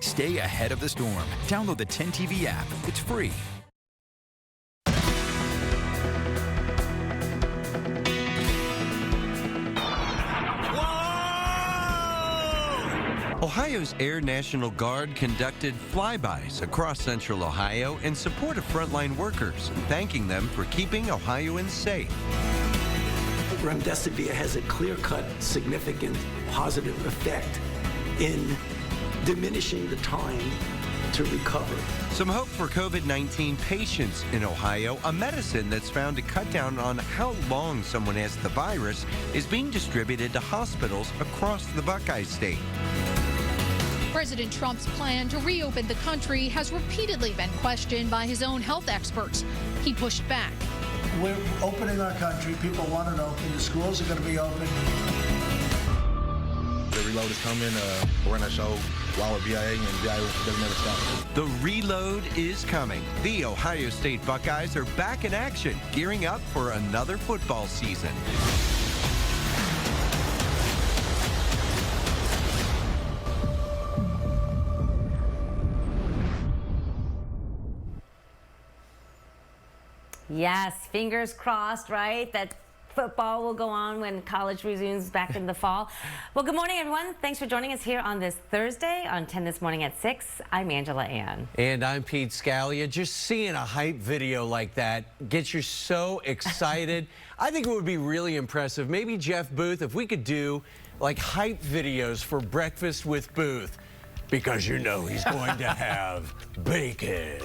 Stay ahead of the storm. Download the 10TV app. It's free. Ohio's Air National Guard conducted flybys across central Ohio in support of frontline workers, thanking them for keeping Ohioans safe. Remdesivir has a clear-cut, significant, positive effect in diminishing the time to recover. Some hope for COVID-19 patients in Ohio. A medicine that's found to cut down on how long someone has the virus is being distributed to hospitals across the Buckeye State. President Trump's plan to reopen the country has repeatedly been questioned by his own health experts. He pushed back. We're opening our country. People want it open. The schools are going to be open. The reload is coming. We're going to show why we're BIA, and BIA doesn't never stop. The reload is coming. The Ohio State Buckeyes are back in action, gearing up for another football season. Yes, fingers crossed, right? That football will go on when college resumes back in the fall. Well, good morning, everyone. Thanks for joining us here on this Thursday on 10 This Morning at 6. I'm Angela Ann. And I'm Pete Scalia. Just seeing a hype video like that gets you so excited. I think it would be really impressive. Maybe Jeff Booth, if we could do like hype videos for Breakfast with Booth, because you know he's going to have bacon.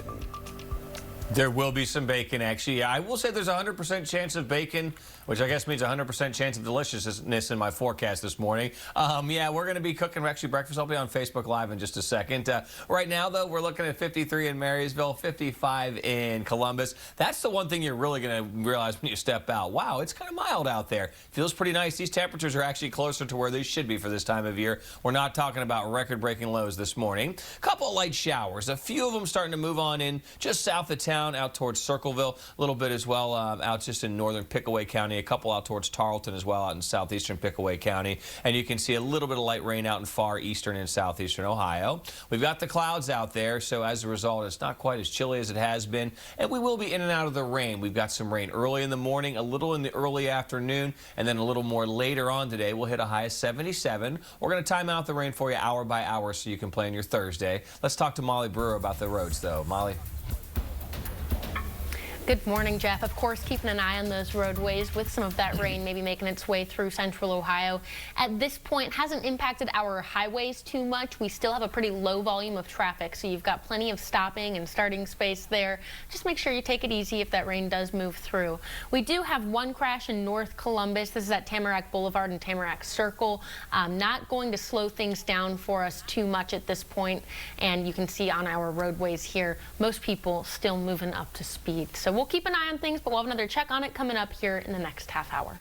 There will be some bacon, actually. I will say there's a 100% chance of bacon, which I guess means a 100% chance of deliciousness in my forecast this morning. Yeah, we're going to be cooking actually breakfast. I'll be on Facebook Live in just a second. Right now, though, we're looking at 53 in Marysville, 55 in Columbus. That's the one thing you're really going to realize when you step out. Wow, it's kind of mild out there. Feels pretty nice. These temperatures are actually closer to where they should be for this time of year. We're not talking about record-breaking lows this morning. A couple of light showers. A few of them starting to move on in just south of town, out towards Circleville, a little bit as well out just in northern Pickaway County, a couple out towards Tarleton as well out in southeastern Pickaway County, and you can see a little bit of light rain out in far eastern and southeastern Ohio. We've got the clouds out there, so as a result, it's not quite as chilly as it has been, and we will be in and out of the rain. We've got some rain early in the morning, a little in the early afternoon, and then a little more later on today. We'll hit a high of 77. We're going to time out the rain for you hour by hour so you can plan your Thursday. Let's talk to Molly Brewer about the roads, though. Molly. Good morning, Jeff. Of course, keeping an eye on those roadways with some of that rain maybe making its way through central Ohio. At this point, hasn't impacted our highways too much. We still have a pretty low volume of traffic, so you've got plenty of stopping and starting space there. Just make sure you take it easy if that rain does move through. We do have one crash in North Columbus. This is at Tamarack Boulevard and Tamarack Circle. Not going to slow things down for us too much at this point, and you can see on our roadways here, most people still moving up to speed. So we'll keep an eye on things, but we'll have another check on it coming up here in the next half hour.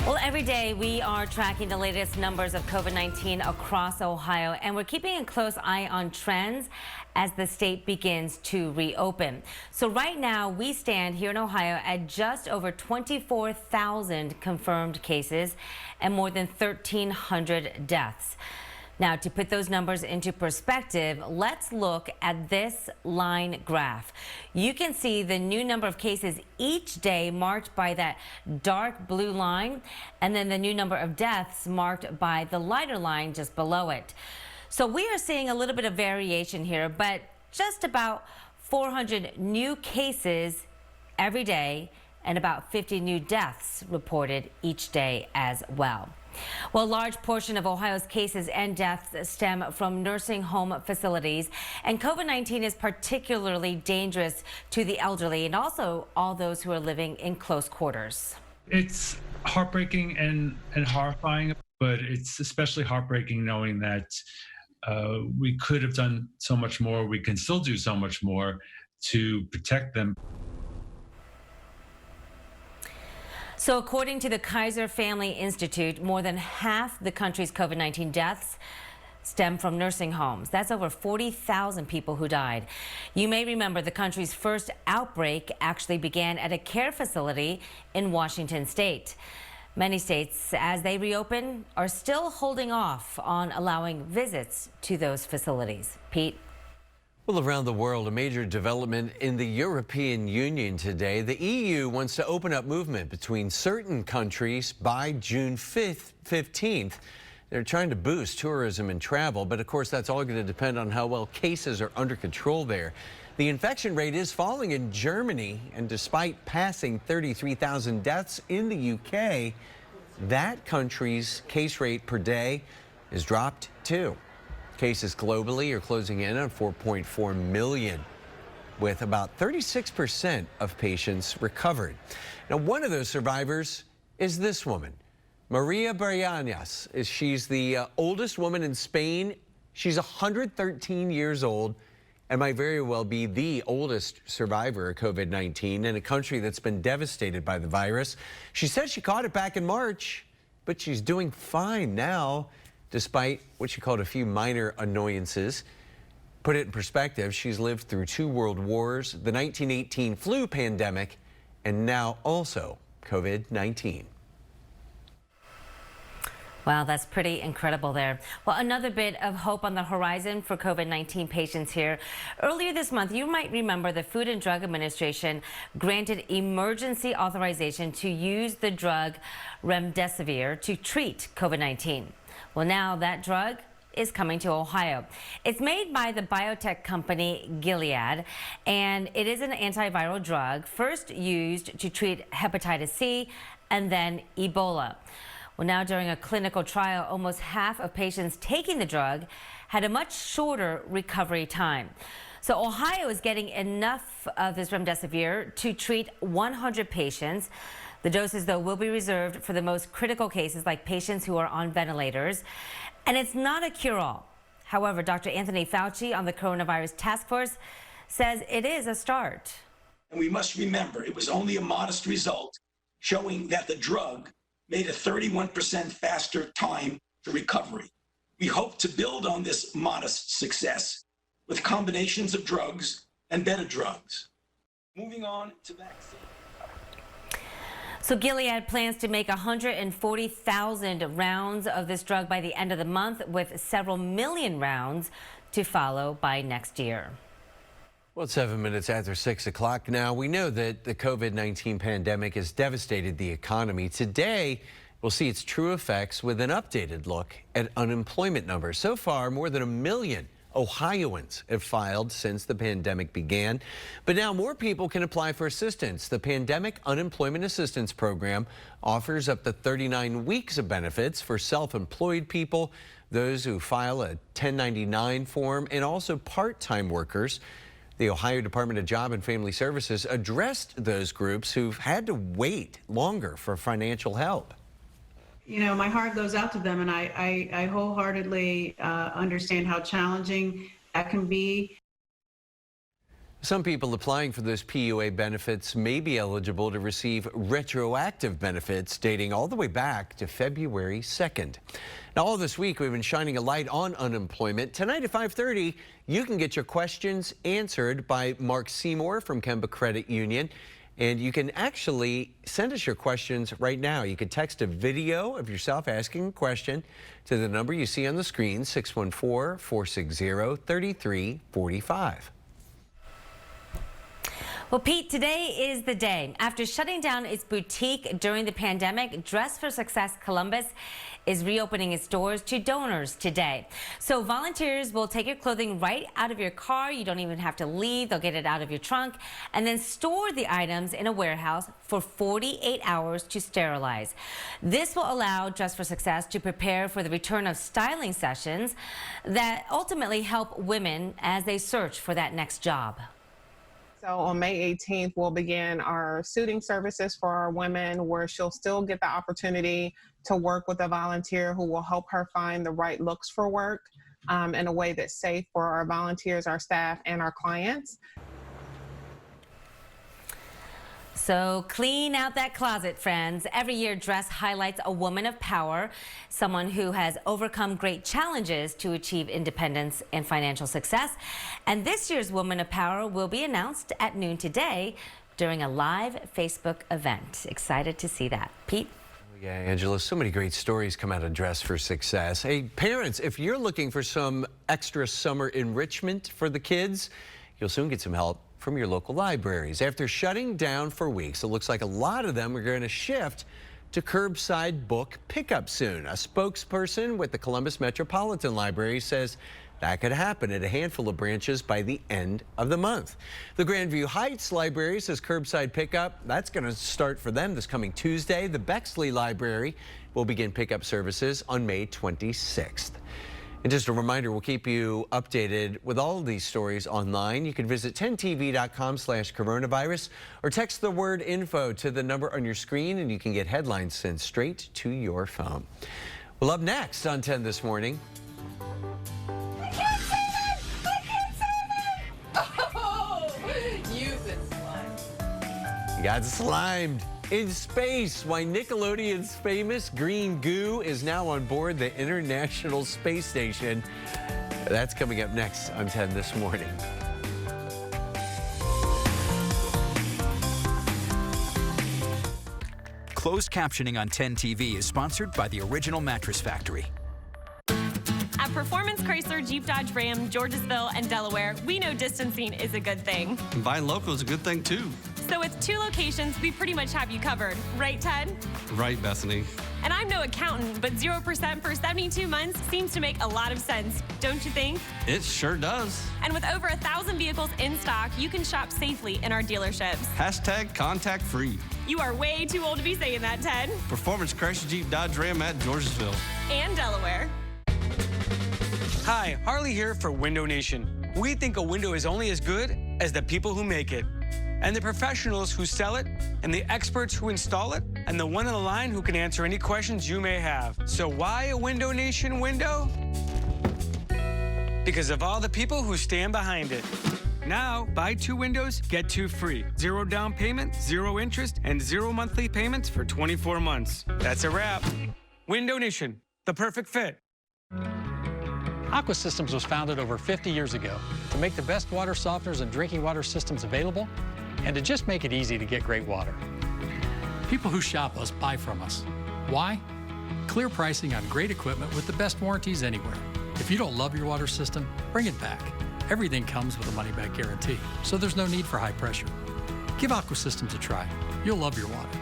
Well, every day we are tracking the latest numbers of COVID-19 across Ohio, and we're keeping a close eye on trends as the state begins to reopen. So right now we stand here in Ohio at just over 24,000 confirmed cases and more than 1,300 deaths. Now, to put those numbers into perspective, let's look at this line graph. You can see the new number of cases each day marked by that dark blue line, and then the new number of deaths marked by the lighter line just below it. So we are seeing a little bit of variation here, but just about 400 new cases every day and about 50 new deaths reported each day as well. Well, a large portion of Ohio's cases and deaths stem from nursing home facilities, and COVID-19 is particularly dangerous to the elderly and also all those who are living in close quarters. It's heartbreaking and horrifying, but it's especially heartbreaking knowing that we could have done so much more, we can still do so much more to protect them. So according to the Kaiser Family Institute, more than half the country's COVID-19 deaths stem from nursing homes. That's over 40,000 people who died. You may remember the country's first outbreak actually began at a care facility in Washington state. Many states, as they reopen, are still holding off on allowing visits to those facilities. Pete? Well, around the world, a major development in the European Union today. The EU wants to open up movement between certain countries by June 15th. They're trying to boost tourism and travel, but of course that's all going to depend on how well cases are under control there. The infection rate is falling in Germany, and despite passing 33,000 deaths in the UK, that country's case rate per day has dropped too. Cases globally are closing in on 4.4 million, with about 36% of patients recovered. Now, one of those survivors is this woman, Maria Barrianas. She's the oldest woman in Spain. She's 113 years old and might very well be the oldest survivor of COVID-19 in a country that's been devastated by the virus. She said she caught it back in March, but she's doing fine now, despite what she called a few minor annoyances. Put it in perspective, she's lived through 2 world wars, the 1918 flu pandemic, and now also COVID-19. Wow, that's pretty incredible there. Well, another bit of hope on the horizon for COVID-19 patients here. Earlier this month, you might remember the Food and Drug Administration granted emergency authorization to use the drug remdesivir to treat COVID-19. Well, now that drug is coming to Ohio. It's made by the biotech company Gilead, and it is an antiviral drug first used to treat hepatitis C and then Ebola. Well, now during a clinical trial, almost half of patients taking the drug had a much shorter recovery time. So Ohio is getting enough of this remdesivir to treat 100 patients. The doses, though, will be reserved for the most critical cases, like patients who are on ventilators. And it's not a cure-all. However, Dr. Anthony Fauci on the coronavirus task force says it is a start. And we must remember, it was only a modest result, showing that the drug made a 31% faster time to recovery. We hope to build on this modest success with combinations of drugs and better drugs. Moving on to vaccines. So Gilead plans to make 140,000 rounds of this drug by the end of the month, with several million rounds to follow by next year. Well, it's 7 minutes after 6 o'clock now. We know that the COVID-19 pandemic has devastated the economy. Today, we'll see its true effects with an updated look at unemployment numbers. So far, more than 1 million Ohioans have filed since the pandemic began. But now more people can apply for assistance. The Pandemic Unemployment Assistance Program offers up to 39 weeks of benefits for self-employed people, those who file a 1099 form, and also part-time workers. The Ohio Department of Job and Family Services addressed those groups who've had to wait longer for financial help. You know, my heart goes out to them, and I wholeheartedly understand how challenging that can be. Some people applying for those PUA benefits may be eligible to receive retroactive benefits dating all the way back to February 2nd. Now, all this week, we've been shining a light on unemployment. Tonight at 5:30, you can get your questions answered by Mark Seymour from Kemba Credit Union. And you can actually send us your questions right now. You can text a video of yourself asking a question to the number you see on the screen, 614-460-3345. Well, Pete, today is the day. After shutting down its boutique during the pandemic, Dress for Success Columbus is reopening its doors to donors today. So volunteers will take your clothing right out of your car. You don't even have to leave. They'll get it out of your trunk and then store the items in a warehouse for 48 hours to sterilize. This will allow Dress for Success to prepare for the return of styling sessions that ultimately help women as they search for that next job. So on May 18th, we'll begin our suiting services for our women, where she'll still get the opportunity to work with a volunteer who will help her find the right looks for work in a way that's safe for our volunteers, our staff, and our clients. So clean out that closet, friends. Every year, Dress highlights a woman of power, someone who has overcome great challenges to achieve independence and financial success. And this year's Woman of Power will be announced at noon today during a live Facebook event. Excited to see that. Pete? Yeah, Angela, so many great stories come out of Dress for Success. Hey, parents, if you're looking for some extra summer enrichment for the kids, you'll soon get some help from your local libraries. After shutting down for weeks, it looks like a lot of them are going to shift to curbside book pickup soon. A spokesperson with the Columbus Metropolitan Library says that could happen at a handful of branches by the end of the month. The Grandview Heights Library says curbside pickup, that's going to start for them this coming Tuesday. The Bexley Library will begin pickup services on May 26th. And just a reminder, we'll keep you updated with all of these stories online. You can visit 10tv.com/coronavirus or text the word info to the number on your screen and you can get headlines sent straight to your phone. Well, up next on 10 this morning. I can't save it! I can't save it! Oh, you've been slimed. You got slimed. In space, why Nickelodeon's famous green goo is now on board the International Space Station. That's coming up next on 10 this morning. Closed captioning on 10 TV is sponsored by the Original Mattress Factory. At Performance Chrysler, Jeep, Dodge, Ram, Georgesville, and Delaware, we know distancing is a good thing. And buying local is a good thing, too. So with 2 locations, we pretty much have you covered. Right, Ted? Right, Bethany. And I'm no accountant, but 0% for 72 months seems to make a lot of sense, don't you think? It sure does. And with over 1,000 vehicles in stock, you can shop safely in our dealerships. Hashtag contact free. You are way too old to be saying that, Ted. Performance Chrysler, Jeep, Dodge, Ram at Georgesville. And Delaware. Hi, Harley here for Window Nation. We think a window is only as good as the people who make it, and the professionals who sell it, and the experts who install it, and the one on the line who can answer any questions you may have. So why a Window Nation window? Because of all the people who stand behind it. Now, buy 2 windows, get 2 free. 0 down payment, 0 interest, and 0 monthly payments for 24 months. That's a wrap. Window Nation, the perfect fit. Aqua Systems was founded over 50 years ago to make the best water softeners and drinking water systems available and to just make it easy to get great water. People who shop us buy from us. Why? Clear pricing on great equipment with the best warranties anywhere. If you don't love your water system, bring it back. Everything comes with a money-back guarantee, so there's no need for high pressure. Give Aqua Systems a try. You'll love your water.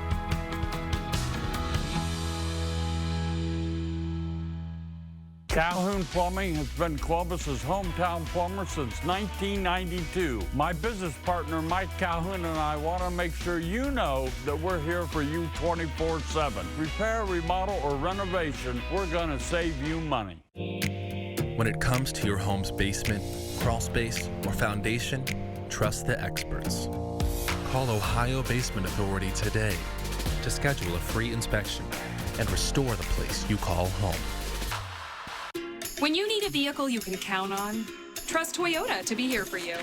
Calhoun Plumbing has been Columbus's hometown plumber since 1992. My business partner, Mike Calhoun, and I want to make sure you know that we're here for you 24/7. Repair, remodel, or renovation, we're going to save you money. When it comes to your home's basement, crawl space, or foundation, trust the experts. Call Ohio Basement Authority today to schedule a free inspection and restore the place you call home. When you need a vehicle you can count on, trust Toyota to be here for you.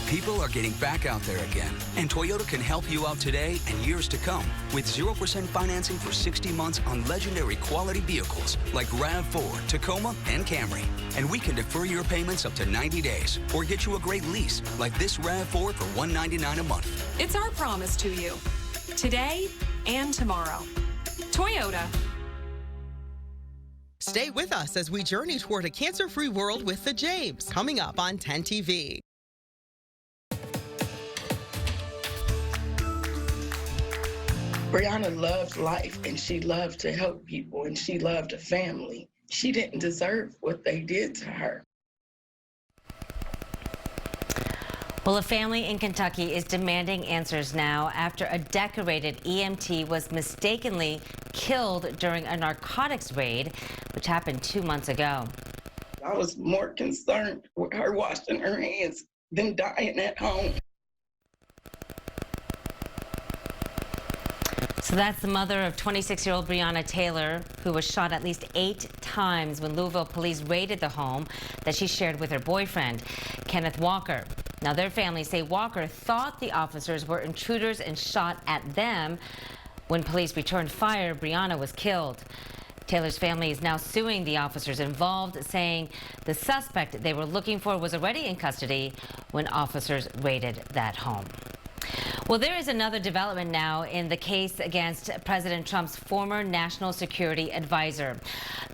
People are getting back out there again, and Toyota can help you out today and years to come with 0% financing for 60 months on legendary quality vehicles like RAV4, Tacoma, and Camry. And we can defer your payments up to 90 days or get you a great lease like this RAV4 for $199 a month. It's our promise to you, today and tomorrow. Toyota. Stay with us as we journey toward a cancer-free world with the James, coming up on 10 TV. Brianna loved life, and she loved to help people, and she loved a family. She didn't deserve what they did to her. Well, a family in Kentucky is demanding answers now after a decorated EMT was mistakenly killed during a narcotics raid, which happened 2 months ago. I was more concerned with her washing her hands than dying at home. So that's the mother of 26-year-old Breonna Taylor, who was shot at least 8 times when Louisville police raided the home that she shared with her boyfriend, Kenneth Walker. Now, their family say Walker thought the officers were intruders and shot at them. When police returned fire, Breonna was killed. Taylor's family is now suing the officers involved, saying the suspect they were looking for was already in custody when officers raided that home. Well, there is another development now in the case against President Trump's former national security advisor.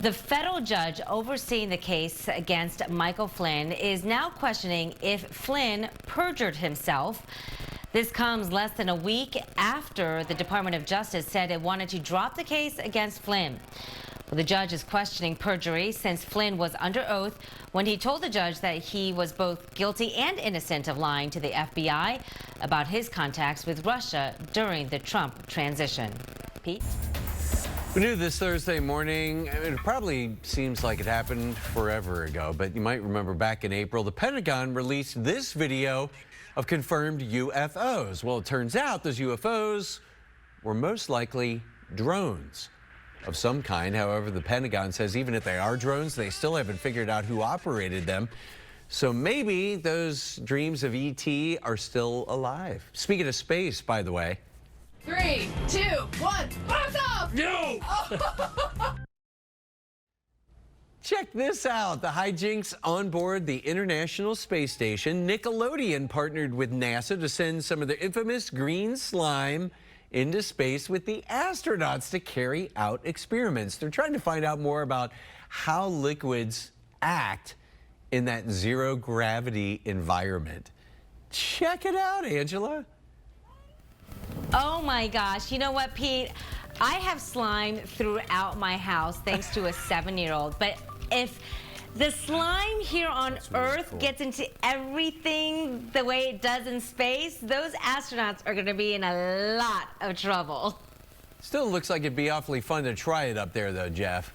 The federal judge overseeing the case against Michael Flynn is now questioning if Flynn perjured himself. This comes less than a week after the Department of Justice said it wanted to drop the case against Flynn. Well, the judge is questioning perjury since Flynn was under oath when he told the judge that he was both guilty and innocent of lying to the FBI about his contacts with Russia during the Trump transition. Pete? We knew this Thursday morning. It probably seems like it happened forever ago, but you might remember back in April, the Pentagon released this video of confirmed UFOs. Well, it turns out those UFOs were most likely drones of some kind. However, the Pentagon says even if they are drones, they still haven't figured out who operated them. So maybe those dreams of ET are still alive. Speaking of space, by the way. 3, 2, 1, blast off! No! Check this out. The hijinks on board the International Space Station. Nickelodeon partnered with NASA to send some of their infamous green slime into space with the astronauts to carry out experiments. They're trying to find out more about how liquids act in that zero gravity environment. Check it out, Angela. Oh my gosh. You know what, Pete? I have slime throughout my house thanks to a 7-year-old. But if the slime here on Earth gets into everything the way it does in space, those astronauts are going to be in a lot of trouble. Still looks like it'd be awfully fun to try it up there, though, Jeff.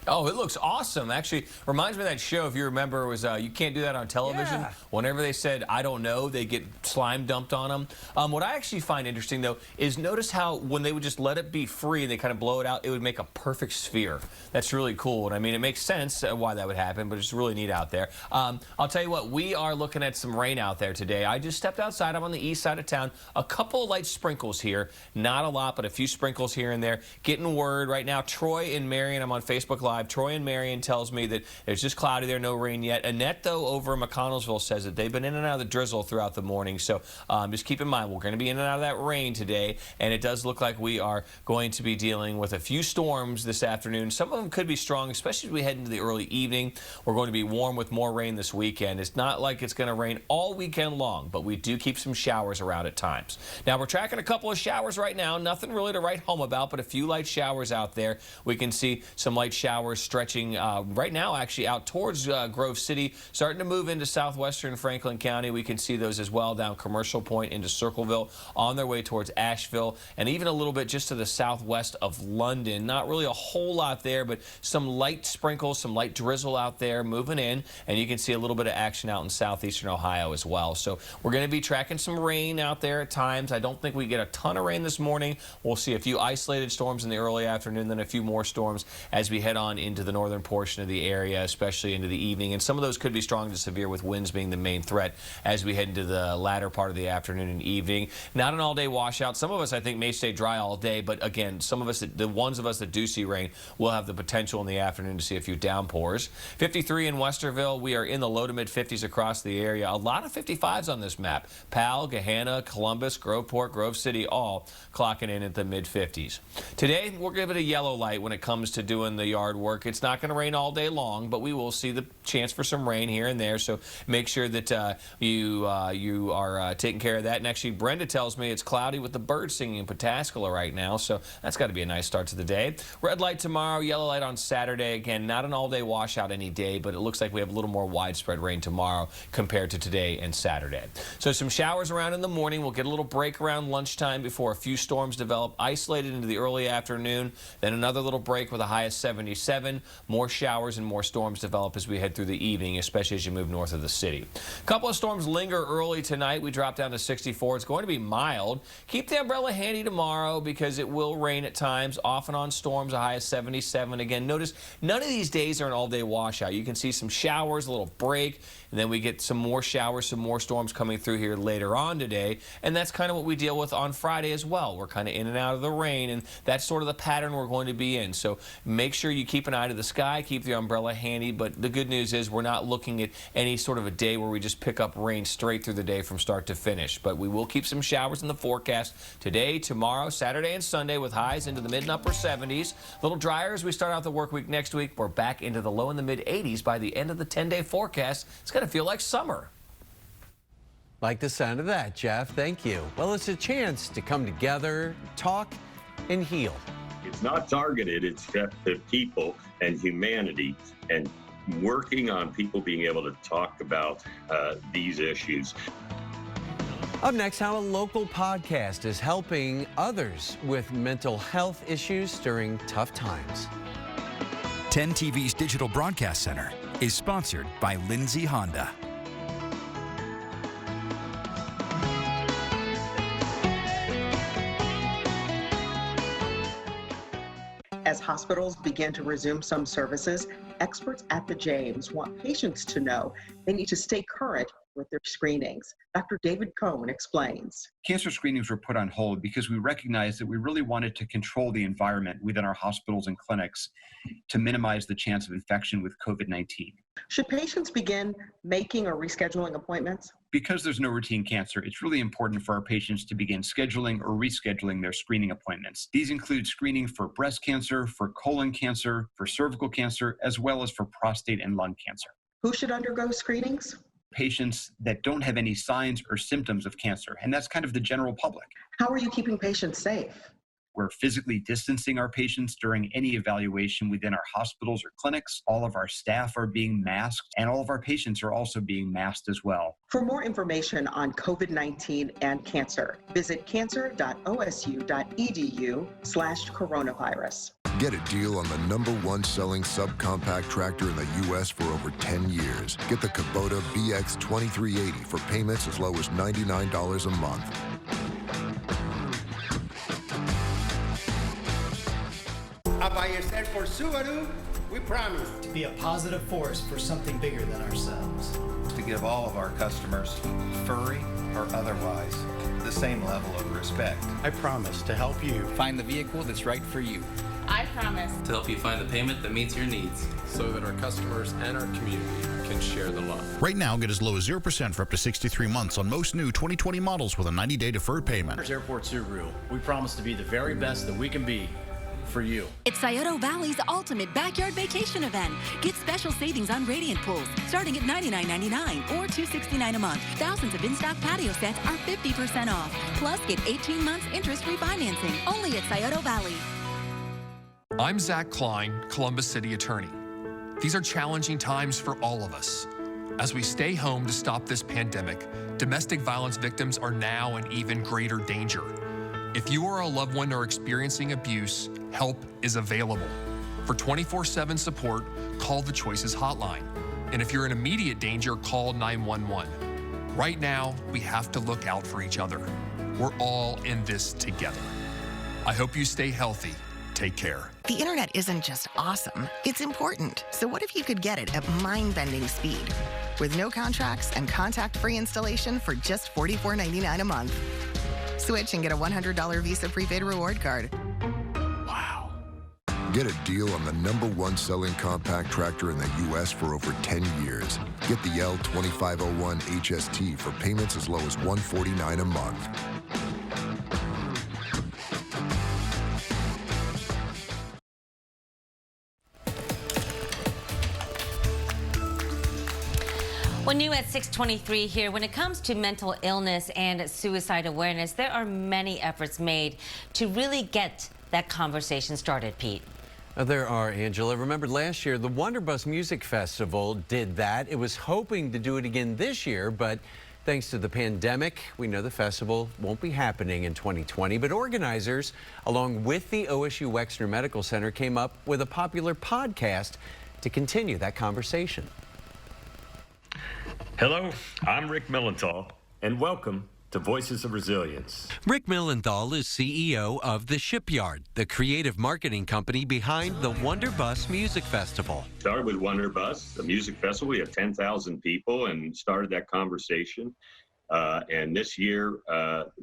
Oh, it looks awesome. Actually, reminds me of that show, if you remember, it was You Can't Do That on Television. Yeah. Whenever they said, I don't know, they get slime dumped on them. What I actually find interesting, though, is notice how when they would just let it be free and they kind of blow it out, it would make a perfect sphere. That's really cool. And I mean, it makes sense why that would happen, but it's really neat out there. I'll tell you what, we are looking at some rain out there today. I just stepped outside. I'm on the east side of town. A couple of light sprinkles here. Not a lot, but a few sprinkles here and there. Getting word right now, Troy and Marion, I'm on Facebook Live. Troy and Marion tells me that it's just cloudy there, no rain yet. Annette, though, over in McConnellsville says that they've been in and out of the drizzle throughout the morning. So just keep in mind, we're going to be in and out of that rain today, and it does look like we are going to be dealing with a few storms this afternoon. Some of them could be strong, especially as we head into the early evening. We're going to be warm with more rain this weekend. It's not like it's going to rain all weekend long, but we do keep some showers around at times. Now, we're tracking a couple of showers right now. Nothing really to write home about, but a few light showers out there. We can see some light showers stretching right now actually out towards Grove City, starting to move into southwestern Franklin County. We can see those as well down Commercial Point into Circleville, on their way towards Asheville, and even a little bit just to the southwest of London. Not really a whole lot there, but some light sprinkles, some light drizzle out there moving in, and you can see a little bit of action out in southeastern Ohio as well. So we're going to be tracking some rain out there at times. I don't think we get a ton of rain this morning. We'll see a few isolated storms in the early afternoon, then a few more storms as we head on into the northern portion of the area, especially into the evening. And some of those could be strong to severe, with winds being the main threat as we head into the latter part of the afternoon and evening. Not an all-day washout. Some of us, I think, may stay dry all day, but again, some of us, the ones of us that do see rain, will have the potential in the afternoon to see a few downpours. 53 in Westerville. We are in the low to mid 50s across the area. A lot of 55s on this map. Powell, Gahanna, Columbus, Groveport, Grove City, all clocking in at the mid 50s. Today, we'll give it a yellow light when it comes to doing the yard work. It's not going to rain all day long, but we will see the chance for some rain here and there, so make sure that you are taking care of that. And actually, Brenda tells me it's cloudy with the birds singing in Pataskala right now, so that's got to be a nice start to the day. Red light tomorrow, yellow light on Saturday. Again, not an all-day washout any day, but it looks like we have a little more widespread rain tomorrow compared to today and Saturday. So some showers around in the morning. We'll get a little break around lunchtime before a few storms develop, isolated into the early afternoon. Then another little break with a high of 77. More showers and more storms develop as we head through the evening, especially as you move north of the city. A couple of storms linger early tonight. We drop down to 64. It's going to be mild. Keep the umbrella handy tomorrow because it will rain at times, off and on storms, a high of 77. Again, notice none of these days are an all-day washout. You can see some showers, a little break, and then we get some more showers, some more storms coming through here later on today, and that's kind of what we deal with on Friday as well. We're kind of in and out of the rain, and that's sort of the pattern we're going to be in. So make sure you keep keep an eye to the sky, keep the umbrella handy, but the good news is we're not looking at any sort of a day where we just pick up rain straight through the day from start to finish. But we will keep some showers in the forecast today, tomorrow, Saturday, and Sunday with highs into the mid and upper 70s. A little drier as we start out the work week next week. We're back into the low in the mid 80s by the end of the 10-day forecast. It's going to feel like summer. Like the sound of that, Jeff. Thank you. Well, it's a chance to come together, talk, and heal. It's not targeted, it's to people and humanity, and working on people being able to talk about these issues. Up next, how a local podcast is helping others with mental health issues during tough times. 10 TV's Digital Broadcast Center is sponsored by Lindsay Honda. As hospitals begin to resume some services, experts at the James want patients to know they need to stay current with their screenings. Dr. David Cohen explains. Cancer screenings were put on hold because we recognized that we really wanted to control the environment within our hospitals and clinics to minimize the chance of infection with COVID-19. Should patients begin making or rescheduling appointments? Because there's no routine cancer, it's really important for our patients to begin scheduling or rescheduling their screening appointments. These include screening for breast cancer, for colon cancer, for cervical cancer, as well as for prostate and lung cancer. Who should undergo screenings? Patients that don't have any signs or symptoms of cancer, and that's kind of the general public. How are you keeping patients safe? We're physically distancing our patients during any evaluation within our hospitals or clinics. All of our staff are being masked, and all of our patients are also being masked as well. For more information on COVID-19 and cancer, visit cancer.osu.edu/coronavirus. Get a deal on the #1 selling subcompact tractor in the U.S. for over 10 years. Get the Kubota BX 2380 for payments as low as $99 a month. Up by yourself for Subaru, we promise to be a positive force for something bigger than ourselves. To give all of our customers, furry or otherwise, the same level of respect. I promise to help you find the vehicle that's right for you. I promise to help you find the payment that meets your needs, so that our customers and our community can share the love. Right now, get as low as 0% for up to 63 months on most new 2020 models with a 90-day deferred payment. Airport Subaru, we promise to be the very best that we can be for you. It's Scioto Valley's ultimate backyard vacation event. Get special savings on radiant pools starting at $99.99 or $269 a month. Thousands of in-stock patio sets are 50% off. Plus, get 18 months interest-free financing only at Scioto Valley. I'm Zach Klein, Columbus City Attorney. These are challenging times for all of us. As we stay home to stop this pandemic, domestic violence victims are now in even greater danger. If you or a loved one are experiencing abuse, help is available. For 24/7 support, call the Choices Hotline. And if you're in immediate danger, call 911. Right now, we have to look out for each other. We're all in this together. I hope you stay healthy. Take care. The internet isn't just awesome, it's important. So what if you could get it at mind-bending speed? With no contracts and contact-free installation for just $44.99 a month. Switch and get a $100 Visa prepaid reward card. Wow. Get a deal on the #1 selling compact tractor in the U.S. for over 10 years. Get the L2501 HST for payments as low as $149 a month. Well, new at 6:23 here. When it comes to mental illness and suicide awareness, there are many efforts made to really get that conversation started, Pete. There are, Angela. Remember last year, the Wonderbus Music Festival did that. It was hoping to do it again this year, but thanks to the pandemic, we know the festival won't be happening in 2020. But organizers, along with the OSU Wexner Medical Center, came up with a popular podcast to continue that conversation. Hello, I'm Rick Millenthal, and welcome to Voices of Resilience. Rick Millenthal is CEO of The Shipyard, the creative marketing company behind the Wonderbus Music Festival. Started with Wonderbus, the music festival. We had 10,000 people and started that conversation. And this year,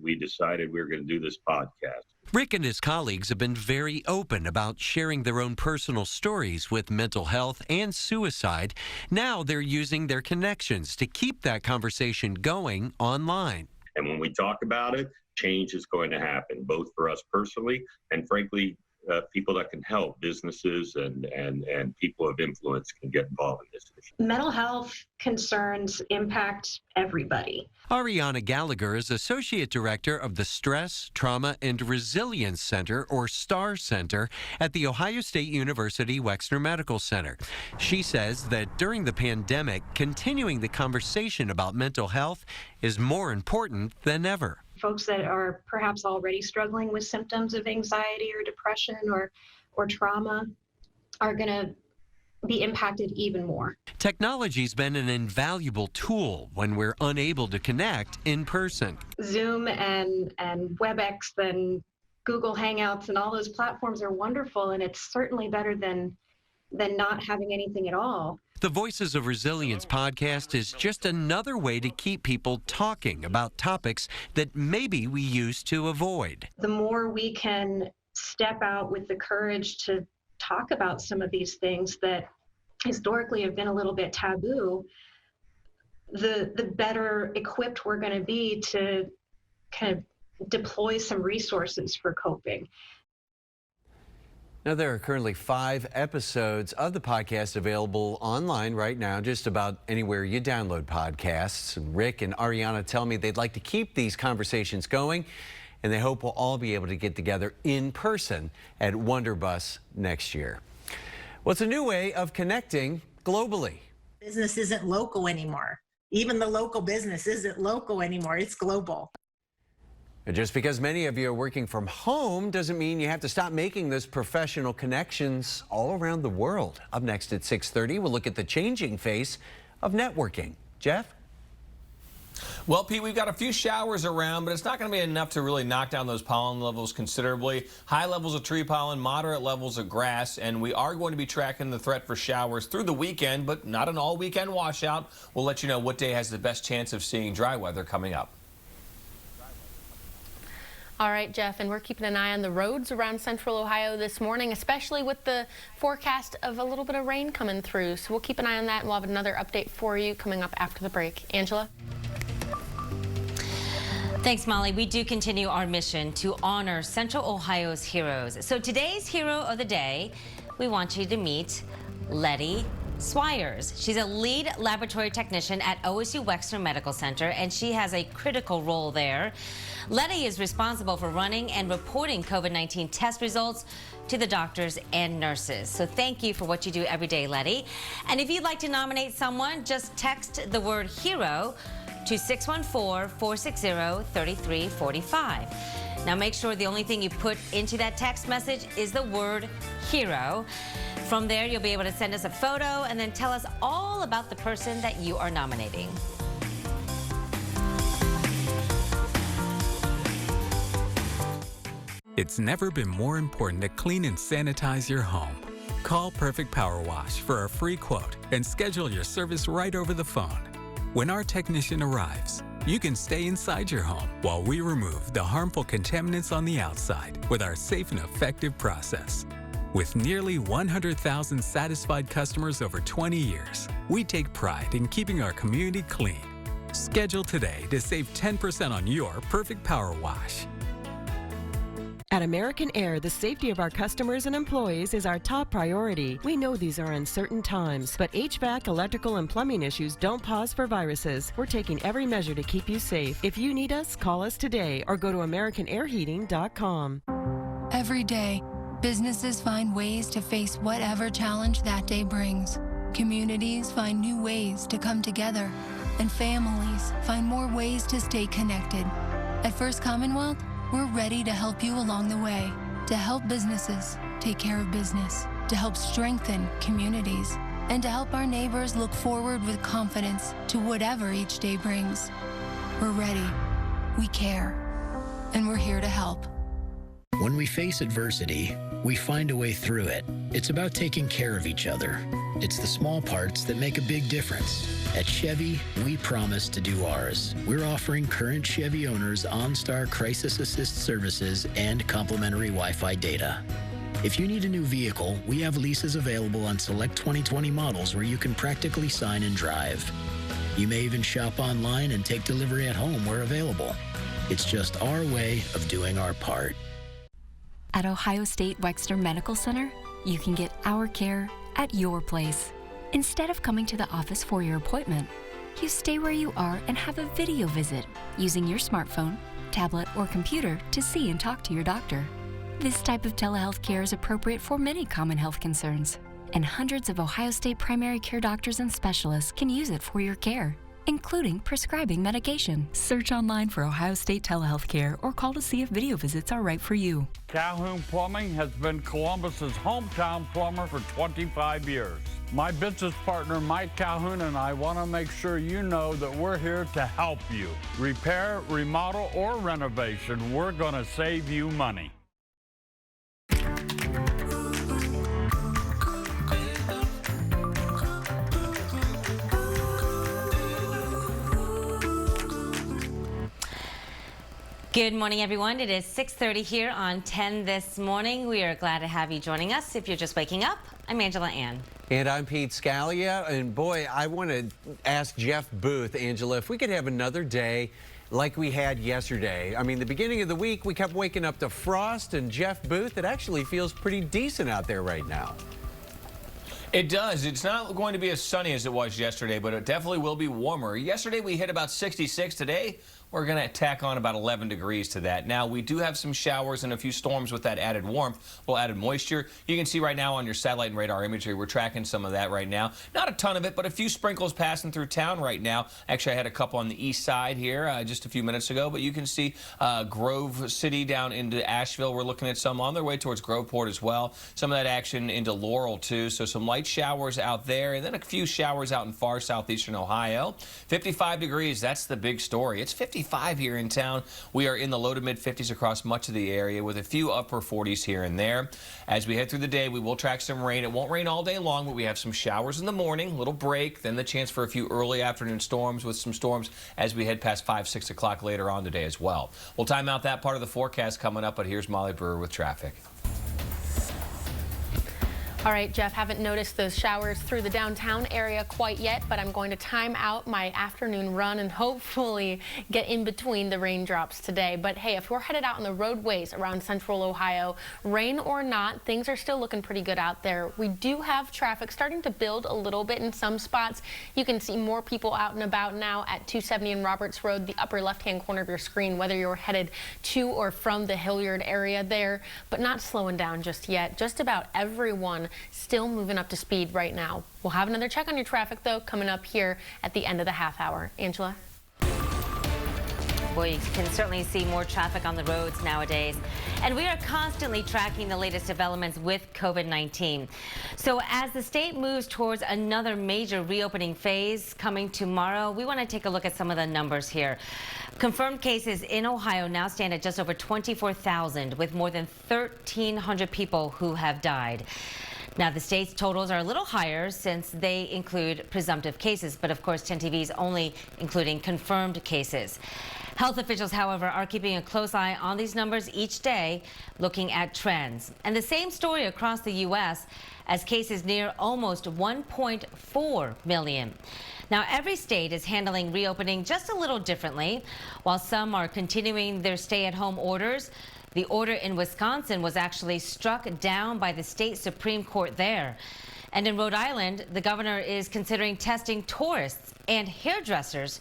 we decided we were going to do this podcast. Rick and his colleagues have been very open about sharing their own personal stories with mental health and suicide. Now they're using their connections to keep that conversation going online. And when we talk about it, change is going to happen, both for us personally and, frankly, people that can help, businesses and people of influence can get involved in this issue. Mental health concerns impact everybody. Ariana Gallagher is Associate Director of the Stress, Trauma, and Resilience Center, or STAR Center, at the Ohio State University Wexner Medical Center. She says that during the pandemic, continuing the conversation about mental health is more important than ever. Folks that are perhaps already struggling with symptoms of anxiety or depression or trauma are going to be impacted even more. Technology's been an invaluable tool when we're unable to connect in person. Zoom and WebEx and Google Hangouts and all those platforms are wonderful, and it's certainly better than not having anything at all. The Voices of Resilience podcast is just another way to keep people talking about topics that maybe we used to avoid. The more we can step out with the courage to talk about some of these things that historically have been a little bit taboo, the better equipped we're going to be to kind of deploy some resources for coping. Now, there are currently 5 episodes of the podcast available online right now, just about anywhere you download podcasts. Rick and Ariana tell me they'd like to keep these conversations going, and they hope we'll all be able to get together in person at Wonderbus next year. Well, it's a new way of connecting globally. Business isn't local anymore. Even the local business isn't local anymore. It's global. And just because many of you are working from home doesn't mean you have to stop making those professional connections all around the world. Up next at 6:30, we'll look at the changing face of networking. Jeff? Well, Pete, we've got a few showers around, but it's not going to be enough to really knock down those pollen levels considerably. High levels of tree pollen, moderate levels of grass, and we are going to be tracking the threat for showers through the weekend, but not an all-weekend washout. We'll let you know what day has the best chance of seeing dry weather coming up. All right, Jeff, and we're keeping an eye on the roads around central Ohio this morning, especially with the forecast of a little bit of rain coming through. So we'll keep an eye on that, and we'll have another update for you coming up after the break. Angela? Thanks, Molly. We do continue our mission to honor Central Ohio's heroes. So today's hero of the day, we want you to meet Letty Swires. She's a lead laboratory technician at OSU Wexner Medical Center, and she has a critical role there. Letty is responsible for running and reporting COVID-19 test results to the doctors and nurses. So thank you for what you do every day, Letty. And if you'd like to nominate someone, just text the word hero to 614-460-3345. Now make sure the only thing you put into that text message is the word hero. From there, you'll be able to send us a photo and then tell us all about the person that you are nominating. It's never been more important to clean and sanitize your home. Call Perfect Power Wash for a free quote and schedule your service right over the phone. When our technician arrives, you can stay inside your home while we remove the harmful contaminants on the outside with our safe and effective process. With nearly 100,000 satisfied customers over 20 years, we take pride in keeping our community clean. Schedule today to save 10% on your Perfect Power Wash. At American Air, the safety of our customers and employees is our top priority. We know these are uncertain times, but HVAC, electrical, and plumbing issues don't pause for viruses. We're taking every measure to keep you safe. If you need us, call us today or go to AmericanAirHeating.com. Every day, businesses find ways to face whatever challenge that day brings. Communities find new ways to come together, and families find more ways to stay connected. At First Commonwealth, we're ready to help you along the way, to help businesses take care of business, to help strengthen communities, and to help our neighbors look forward with confidence to whatever each day brings. We're ready, we care, and we're here to help. When we face adversity, we find a way through it. It's about taking care of each other. It's the small parts that make a big difference. At Chevy, we promise to do ours. We're offering current Chevy owners OnStar Crisis Assist services and complimentary Wi-Fi data. If you need a new vehicle, we have leases available on select 2020 models where you can practically sign and drive. You may even shop online and take delivery at home where available. It's just our way of doing our part. At Ohio State Wexner Medical Center, you can get our care at your place. Instead of coming to the office for your appointment, you stay where you are and have a video visit using your smartphone, tablet, or computer to see and talk to your doctor. This type of telehealth care is appropriate for many common health concerns, and hundreds of Ohio State primary care doctors and specialists can use it for your care, including prescribing medication. Search online for Ohio State telehealth care or call to see if video visits are right for you. Calhoun Plumbing has been Columbus's hometown plumber for 25 years. My business partner, Mike Calhoun, and I want to make sure you know that we're here to help you. Repair, remodel, or renovation, we're going to save you money. Good morning, everyone. It is 6:30 here on 10 this morning. We are glad to have you joining us. If you're just waking up, I'm Angela Ann. And I'm Pete Scalia. And boy, I want to ask Jeff Booth, Angela, if we could have another day like we had yesterday. I mean, the beginning of the week, we kept waking up to frost, and Jeff Booth, it actually feels pretty decent out there right now. It does. It's not going to be as sunny as it was yesterday, but it definitely will be warmer. Yesterday, we hit about 66. Today, we're going to tack on about 11 degrees to that. Now, we do have some showers and a few storms with that added warmth, well, added moisture. You can see right now on your satellite and radar imagery, we're tracking some of that right now. Not a ton of it, but a few sprinkles passing through town right now. Actually, I had a couple on the east side here just a few minutes ago, but you can see Grove City down into Asheville. We're looking at some on their way towards Groveport as well. Some of that action into Laurel, too. So some light showers out there, and then a few showers out in far southeastern Ohio. 55 degrees, that's the big story. It's 55 here in town. We are in the low to mid 50s across much of the area with a few upper 40s here and there. As we head through the day, we will track some rain. It won't rain all day long, but we have some showers in the morning, a little break, then the chance for a few early afternoon storms with some storms as we head past 5, 6 o'clock later on today as well. We'll time out that part of the forecast coming up, but here's Molly Brewer with traffic. All right, Jeff, haven't noticed those showers through the downtown area quite yet, but I'm going to time out my afternoon run and hopefully get in between the raindrops today. But hey, if we're headed out on the roadways around central Ohio, rain or not, things are still looking pretty good out there. We do have traffic starting to build a little bit in some spots. You can see more people out and about now at 270 and Roberts Road, the upper left-hand corner of your screen, whether you're headed to or from the Hilliard area there, but not slowing down just yet. Just about everyone still moving up to speed right now. We'll have another check on your traffic, though, coming up here at the end of the half hour. Angela? Boy, you can certainly see more traffic on the roads nowadays. And we are constantly tracking the latest developments with COVID-19. So as the state moves towards another major reopening phase coming tomorrow, we want to take a look at some of the numbers here. Confirmed cases in Ohio now stand at just over 24,000, with more than 1,300 people who have died. Now, the state's totals are a little higher since they include presumptive cases, but of course 10 TV is only including confirmed cases. Health officials, however, are keeping a close eye on these numbers each day, looking at trends. And the same story across the U.S. as cases near almost 1.4 million. Now, every state is handling reopening just a little differently. While some are continuing their stay-at-home orders, the order in Wisconsin was actually struck down by the state Supreme Court there. And in Rhode Island, the governor is considering testing tourists and hairdressers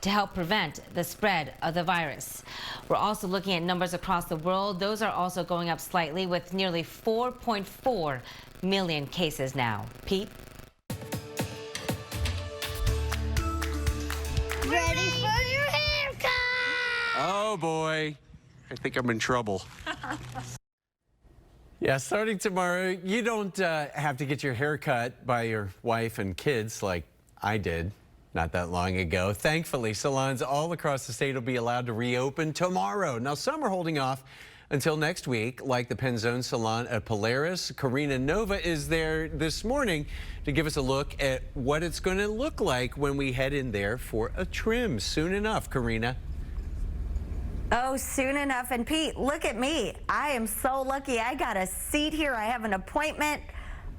to help prevent the spread of the virus. We're also looking at numbers across the world. Those are also going up slightly, with nearly 4.4 million cases now. Pete? Ready for your haircut! Oh boy, I think I'm in trouble. Yeah, starting tomorrow, you don't have to get your hair cut by your wife and kids like I did not that long ago. Thankfully, salons all across the state will be allowed to reopen tomorrow. Now, some are holding off until next week. Like the Penzone Salon at Polaris, Karina Nova is there this morning to give us a look at what it's going to look like when we head in there for a trim soon enough. Karina. Oh, soon enough. And Pete, look at me. I am so lucky. I got a seat here. I have an appointment.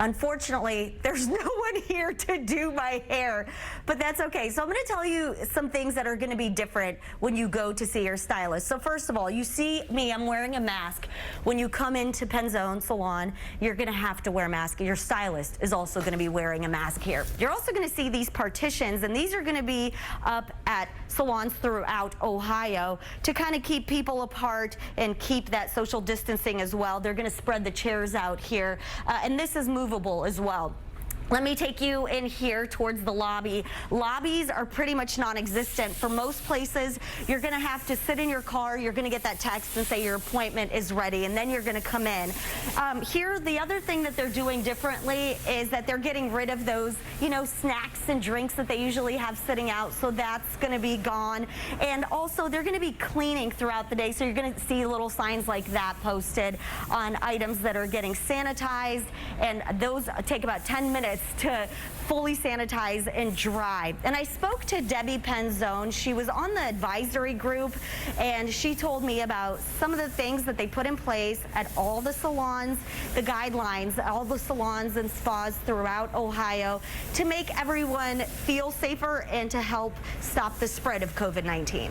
Unfortunately, there's no one here to do my hair, but that's okay. So I'm going to tell you some things that are going to be different when you go to see your stylist. So first of all, you see me, I'm wearing a mask. When you come into Penzone Salon, you're going to have to wear a mask. Your stylist is also going to be wearing a mask here. You're also going to see these partitions, and these are going to be up at salons throughout Ohio to kind of keep people apart and keep that social distancing as well. They're going to spread the chairs out here, and this is movable as well. Let me take you in here towards the lobby. Lobbies are pretty much non-existent. For most places, you're going to have to sit in your car. You're going to get that text and say your appointment is ready, and then you're going to come in. Here, the other thing that they're doing differently is that they're getting rid of those, snacks and drinks that they usually have sitting out, so that's going to be gone. And also, they're going to be cleaning throughout the day, so you're going to see little signs like that posted on items that are getting sanitized, and those take about 10 minutes to fully sanitize and dry. And I spoke to Debbie Penzone. She was on the advisory group, and she told me about some of the things that they put in place at all the salons, the guidelines, all the salons and spas throughout Ohio to make everyone feel safer and to help stop the spread of COVID-19.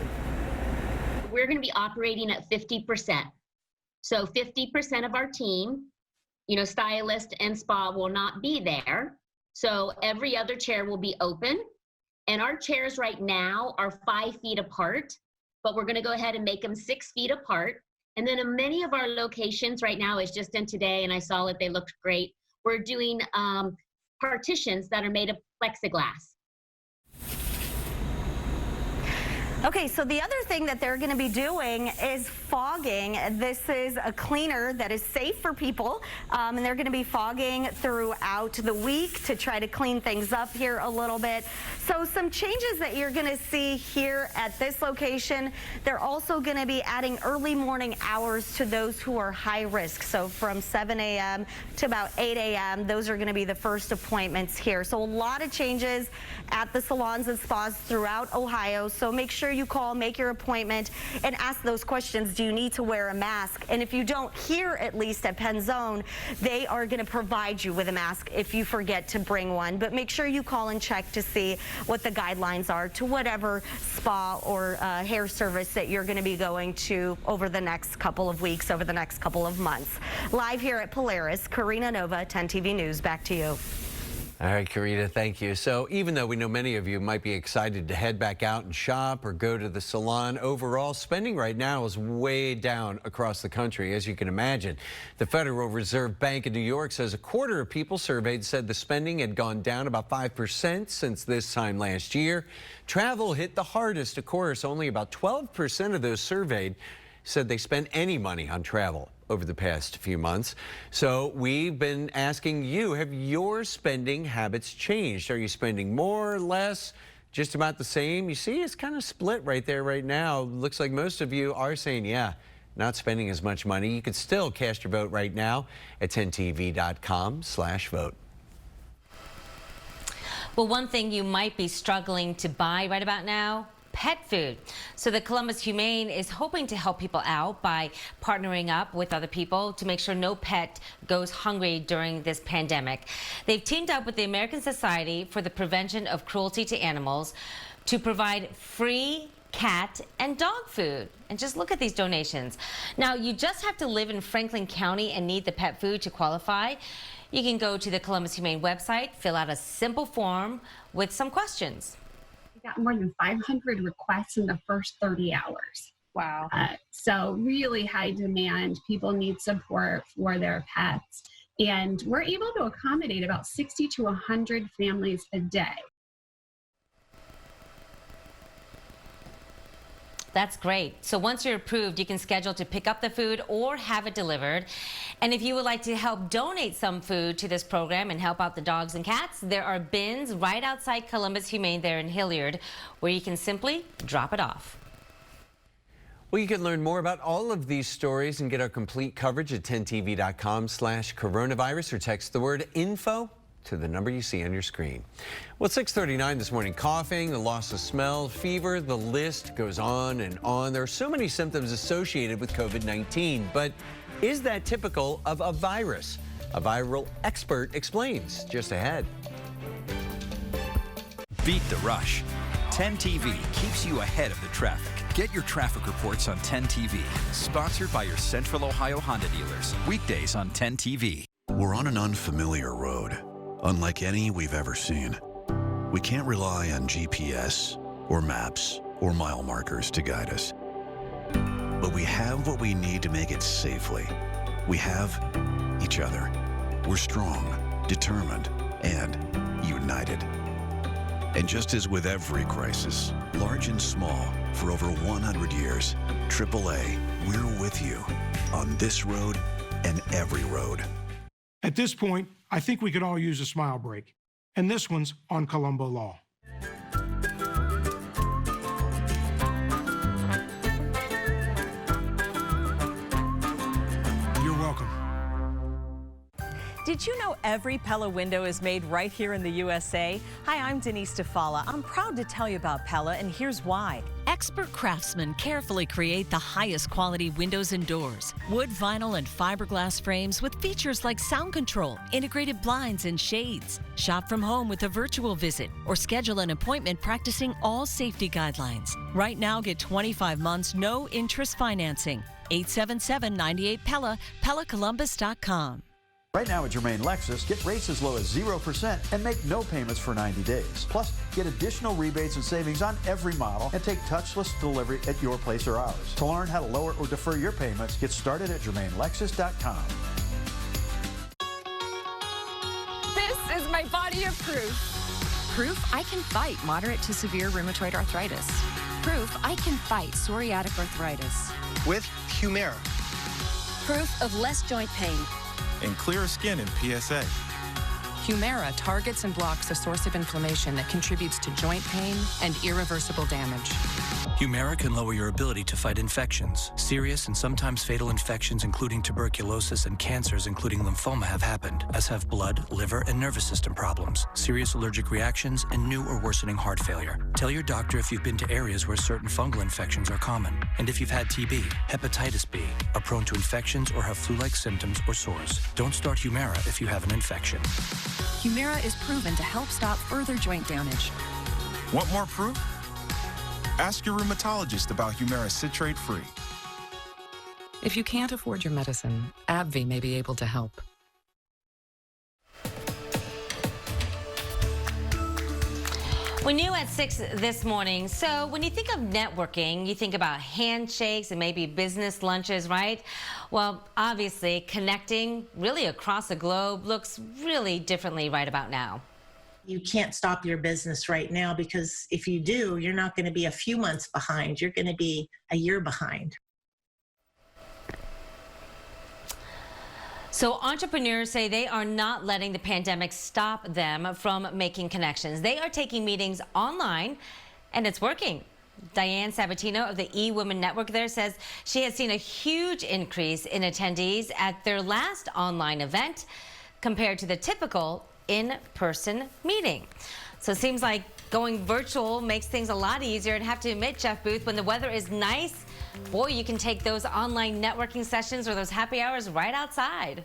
We're going to be operating at 50%. So 50% of our team, stylist and spa will not be there. So every other chair will be open. And our chairs right now are 5 feet apart, but we're going to go ahead and make them 6 feet apart. And then in many of our locations right now, is just in today, and I saw it, they looked great. We're doing partitions that are made of plexiglass. Okay, so the other thing that they're going to be doing is fogging. This is a cleaner that is safe for people, and they're going to be fogging throughout the week to try to clean things up here a little bit. So some changes that you're going to see here at this location, they're also going to be adding early morning hours to those who are high risk. So from 7 a.m. to about 8 a.m., those are going to be the first appointments here. So a lot of changes at the salons and spas throughout Ohio. So make sure you call, make your appointment, and ask those questions. Do you need to wear a mask? And if you don't, here at least at Penzone, they are going to provide you with a mask if you forget to bring one. But make sure you call and check to see what the guidelines are to whatever spa or hair service that you're going to be going to over the next couple of weeks, over the next couple of months. Live here at Polaris, Karina Nova, 10 TV News. Back to you. All right, Karina, thank you. So even though we know many of you might be excited to head back out and shop or go to the salon, overall spending right now is way down across the country, as you can imagine. The Federal Reserve Bank of New York says a quarter of people surveyed said the spending had gone down about 5% since this time last year. Travel hit the hardest, of course. Only about 12% of those surveyed said they spent any money on travel over the past few months. So we've been asking you, have your spending habits changed? Are you spending more, less, just about the same? You see, it's kind of split right there right now. Looks like most of you are saying, yeah, not spending as much money. You can still cast your vote right now at 10tv.com/vote. Well, one thing you might be struggling to buy right about now, pet food. So the Columbus Humane is hoping to help people out by partnering up with other people to make sure no pet goes hungry during this pandemic. They've teamed up with the American Society for the Prevention of Cruelty to Animals to provide free cat and dog food. And just look at these donations. Now, you just have to live in Franklin County and need the pet food to qualify. You can go to the Columbus Humane website, fill out a simple form with some questions. Got more than 500 requests in the first 30 hours. Wow. So really high demand. People need support for their pets. And we're able to accommodate about 60 to 100 families a day. That's great. So once you're approved, you can schedule to pick up the food or have it delivered. And if you would like to help donate some food to this program and help out the dogs and cats, there are bins right outside Columbus Humane there in Hilliard where you can simply drop it off. Well, you can learn more about all of these stories and get our complete coverage at 10tv.com/coronavirus or text the word info to the number you see on your screen. Well, it's 6:39 this morning. Coughing, a loss of smell, fever, the list goes on and on. There are so many symptoms associated with COVID-19, but is that typical of a virus? A viral expert explains just ahead. Beat the rush. 10TV keeps you ahead of the traffic. Get your traffic reports on 10TV. Sponsored by your Central Ohio Honda dealers. Weekdays on 10TV. We're on an unfamiliar road, unlike any we've ever seen. We can't rely on GPS or maps or mile markers to guide us. But we have what we need to make it safely. We have each other. We're strong, determined, and united. And just as with every crisis, large and small, for over 100 years, AAA, we're with you on this road and every road. At this point, I think we could all use a smile break. And this one's on Colombo Law. You're welcome. Did you know every Pella window is made right here in the USA? Hi, I'm Denise DeFalla. I'm proud to tell you about Pella, and here's why. Expert craftsmen carefully create the highest quality windows and doors. Wood, vinyl, and fiberglass frames with features like sound control, integrated blinds, and shades. Shop from home with a virtual visit or schedule an appointment practicing all safety guidelines. Right now, get 25 months, no interest financing. 877-98-PELLA, PellaColumbus.com. Right now at Germain Lexus, get rates as low as 0% and make no payments for 90 days. Plus, get additional rebates and savings on every model and take touchless delivery at your place or ours. To learn how to lower or defer your payments, get started at GermainLexus.com. This is my body of proof. Proof I can fight moderate to severe rheumatoid arthritis. Proof I can fight psoriatic arthritis. With Humira. Proof of less joint pain. And clearer skin in PSA. Humira targets and blocks a source of inflammation that contributes to joint pain and irreversible damage. Humira can lower your ability to fight infections. Serious and sometimes fatal infections, including tuberculosis and cancers, including lymphoma, have happened, as have blood, liver, and nervous system problems, serious allergic reactions, and new or worsening heart failure. Tell your doctor if you've been to areas where certain fungal infections are common, and if you've had TB, hepatitis B, are prone to infections, or have flu-like symptoms or sores. Don't start Humira if you have an infection. Humira is proven to help stop further joint damage. Want more proof? Ask your rheumatologist about Humira citrate-free. If you can't afford your medicine, AbbVie may be able to help. We're new at 6 this morning, so when you think of networking, you think about handshakes and maybe business lunches, right? Well, obviously, connecting really across the globe looks really differently right about now. You can't stop your business right now, because if you do, you're not going to be a few months behind. You're going to be a year behind. So entrepreneurs say they are not letting the pandemic stop them from making connections. They are taking meetings online, and it's working. Diane Sabatino of the eWomen Network there says she has seen a huge increase in attendees at their last online event compared to the typical in-person meeting. So it seems like going virtual makes things a lot easier, and have to admit, Jeff Booth, when the weather is nice, boy, you can take those online networking sessions or those happy hours right outside.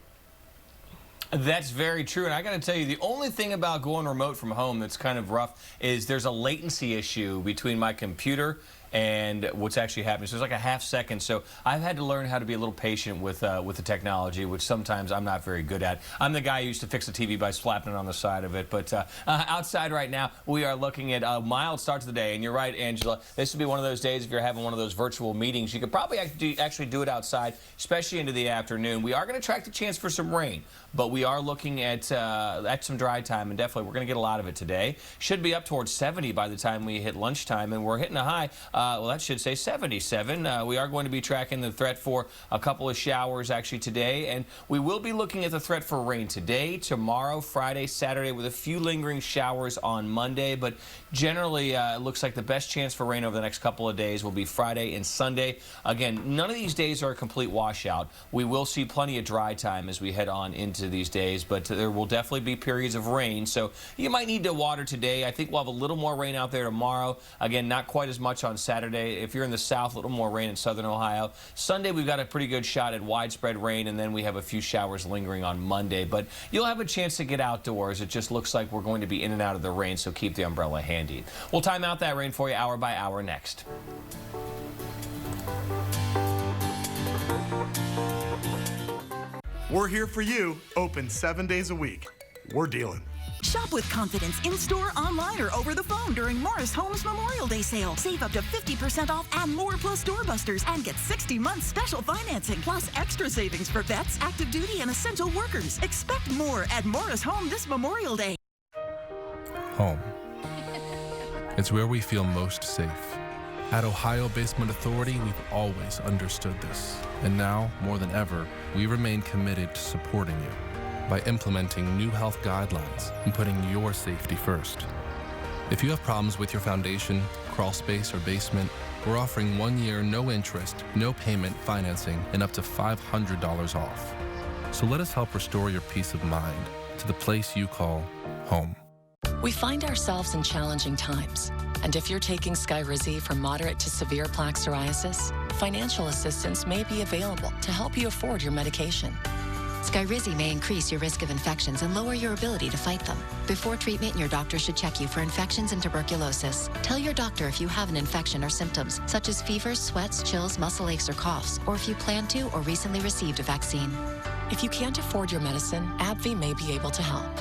That's very true, and I got to tell you, the only thing about going remote from home that's kind of rough is there's a latency issue between my computer and what's actually happening. So there's like a half second. So I've had to learn how to be a little patient with the technology, which sometimes I'm not very good at. I'm the guy who used to fix the TV by slapping it on the side of it. But outside right now, we are looking at a mild start to the day. And you're right, Angela. This would be one of those days if you're having one of those virtual meetings. You could probably actually do it outside, especially into the afternoon. We are going to track the chance for some rain. but we are looking at some dry time, and definitely we're going to get a lot of it today. Should be up towards 70 by the time we hit lunchtime, and we're hitting a high, well, that should say 77. We are going to be tracking the threat for a couple of showers actually today, and we will be looking at the threat for rain today, tomorrow, Friday, Saturday, with a few lingering showers on Monday, but generally it looks like the best chance for rain over the next couple of days will be Friday and Sunday. Again, none of these days are a complete washout. We will see plenty of dry time as we head on into these days, but there will definitely be periods of rain, so you might need to water today. I think we'll have a little more rain out there tomorrow. Again, not quite as much on Saturday. If you're in the south, a little more rain in southern Ohio. Sunday, we've got a pretty good shot at widespread rain, and then we have a few showers lingering on Monday, but you'll have a chance to get outdoors. It just looks like we're going to be in and out of the rain, so keep the umbrella handy. We'll time out that rain for you hour by hour next. We're here for you, open 7 days a week. We're dealing. Shop with confidence in-store, online, or over the phone during Morris Homes Memorial Day sale. Save up to 50% off and more plus doorbusters, and get 60 months special financing, plus extra savings for vets, active duty, and essential workers. Expect more at Morris Home this Memorial Day. Home. It's where we feel most safe. At Ohio Basement Authority, we've always understood this. And now, more than ever, we remain committed to supporting you by implementing new health guidelines and putting your safety first. If you have problems with your foundation, crawl space, or basement, we're offering 1 year, no interest, no payment financing and up to $500 off. So let us help restore your peace of mind to the place you call home. We find ourselves in challenging times, and if you're taking Skyrizi for moderate to severe plaque psoriasis, financial assistance may be available to help you afford your medication. Skyrizi may increase your risk of infections and lower your ability to fight them. Before treatment, your doctor should check you for infections and tuberculosis. Tell your doctor if you have an infection or symptoms, such as fevers, sweats, chills, muscle aches, or coughs, or if you plan to or recently received a vaccine. If you can't afford your medicine, AbbVie may be able to help.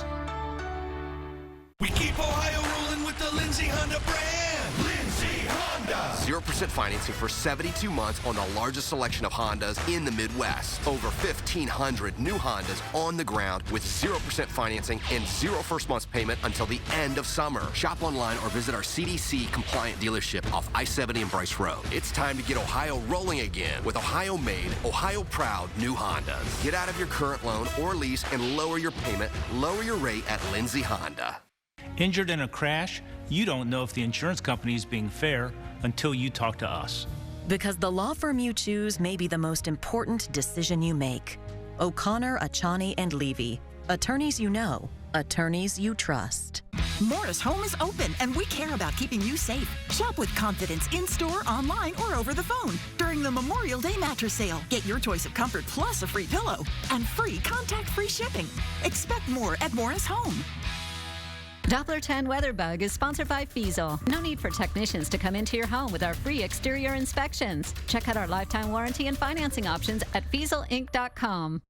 We keep Ohio rolling with the Lindsay Honda brand. Lindsay Honda. 0% financing for 72 months on the largest selection of Hondas in the Midwest. Over 1,500 new Hondas on the ground with 0% financing and 0 first month's payment until the end of summer. Shop online or visit our CDC compliant dealership off I-70 and Bryce Road. It's time to get Ohio rolling again with Ohio-made, Ohio-proud new Hondas. Get out of your current loan or lease and lower your payment, lower your rate at Lindsay Honda. Injured in a crash? You don't know if the insurance company is being fair until you talk to us. Because the law firm you choose may be the most important decision you make. O'Connor, Achani, and Levy. Attorneys you know, attorneys you trust. Morris Home is open, and we care about keeping you safe. Shop with confidence in-store, online, or over the phone during the Memorial Day mattress sale. Get your choice of comfort plus a free pillow and free contact-free shipping. Expect more at Morris Home. Doppler 10 Weather Bug is sponsored by Fiesel. No need for technicians to come into your home with our free exterior inspections. Check out our lifetime warranty and financing options at FieselInc.com.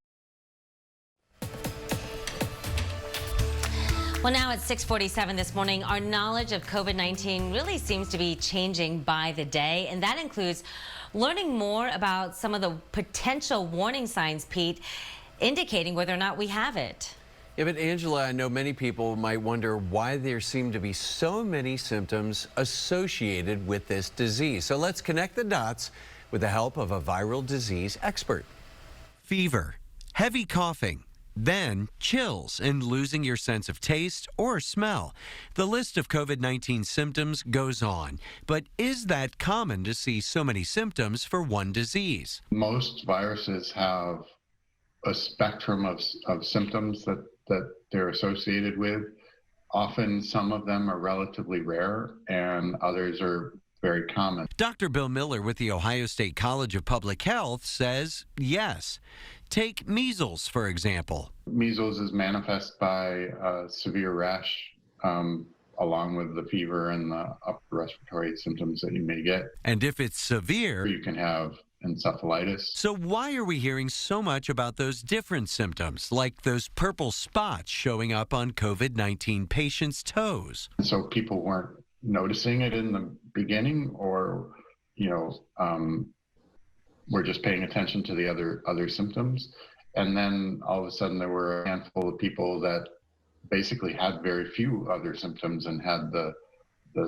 Well, now at 6:47 this morning, our knowledge of COVID-19 really seems to be changing by the day, and that includes learning more about some of the potential warning signs, Pete, indicating whether or not we have it. Yeah, but Angela, I know many people might wonder why there seem to be so many symptoms associated with this disease. So let's connect the dots with the help of a viral disease expert. Fever, heavy coughing, then chills and losing your sense of taste or smell. The list of COVID-19 symptoms goes on. But is that common to see so many symptoms for one disease? Most viruses have a spectrum of symptoms that they're associated with. Often some of them are relatively rare and others are very common. Dr. Bill Miller with the Ohio State College of Public Health says yes. Take measles, for example. Measles is manifest by severe rash along with the fever and the upper respiratory symptoms that you may get. And if it's severe, you can have encephalitis. So why are we hearing so much about those different symptoms, like those purple spots showing up on COVID-19 patients' toes? So people weren't noticing it in the beginning, or, we're just paying attention to the other symptoms. And then all of a sudden there were a handful of people that basically had very few other symptoms and had the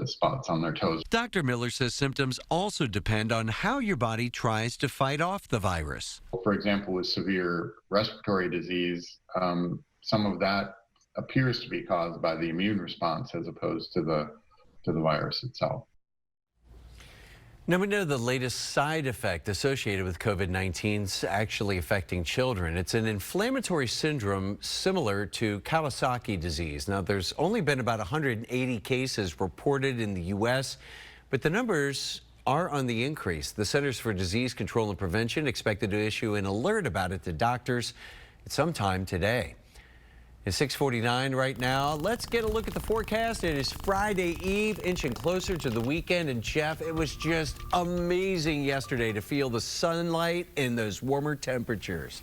spots on their toes. Dr. Miller says symptoms also depend on how your body tries to fight off the virus. For example, with severe respiratory disease, some of that appears to be caused by the immune response as opposed to the virus itself. Now we know the latest side effect associated with COVID-19 is actually affecting children. It's an inflammatory syndrome similar to Kawasaki disease. Now there's only been about 180 cases reported in the U.S., but the numbers are on the increase. The Centers for Disease Control and Prevention expected to issue an alert about it to doctors at some time today. It's 6:49 right now. Let's get a look at the forecast. It is Friday Eve, inching closer to the weekend. And Jeff, it was just amazing yesterday to feel the sunlight and those warmer temperatures.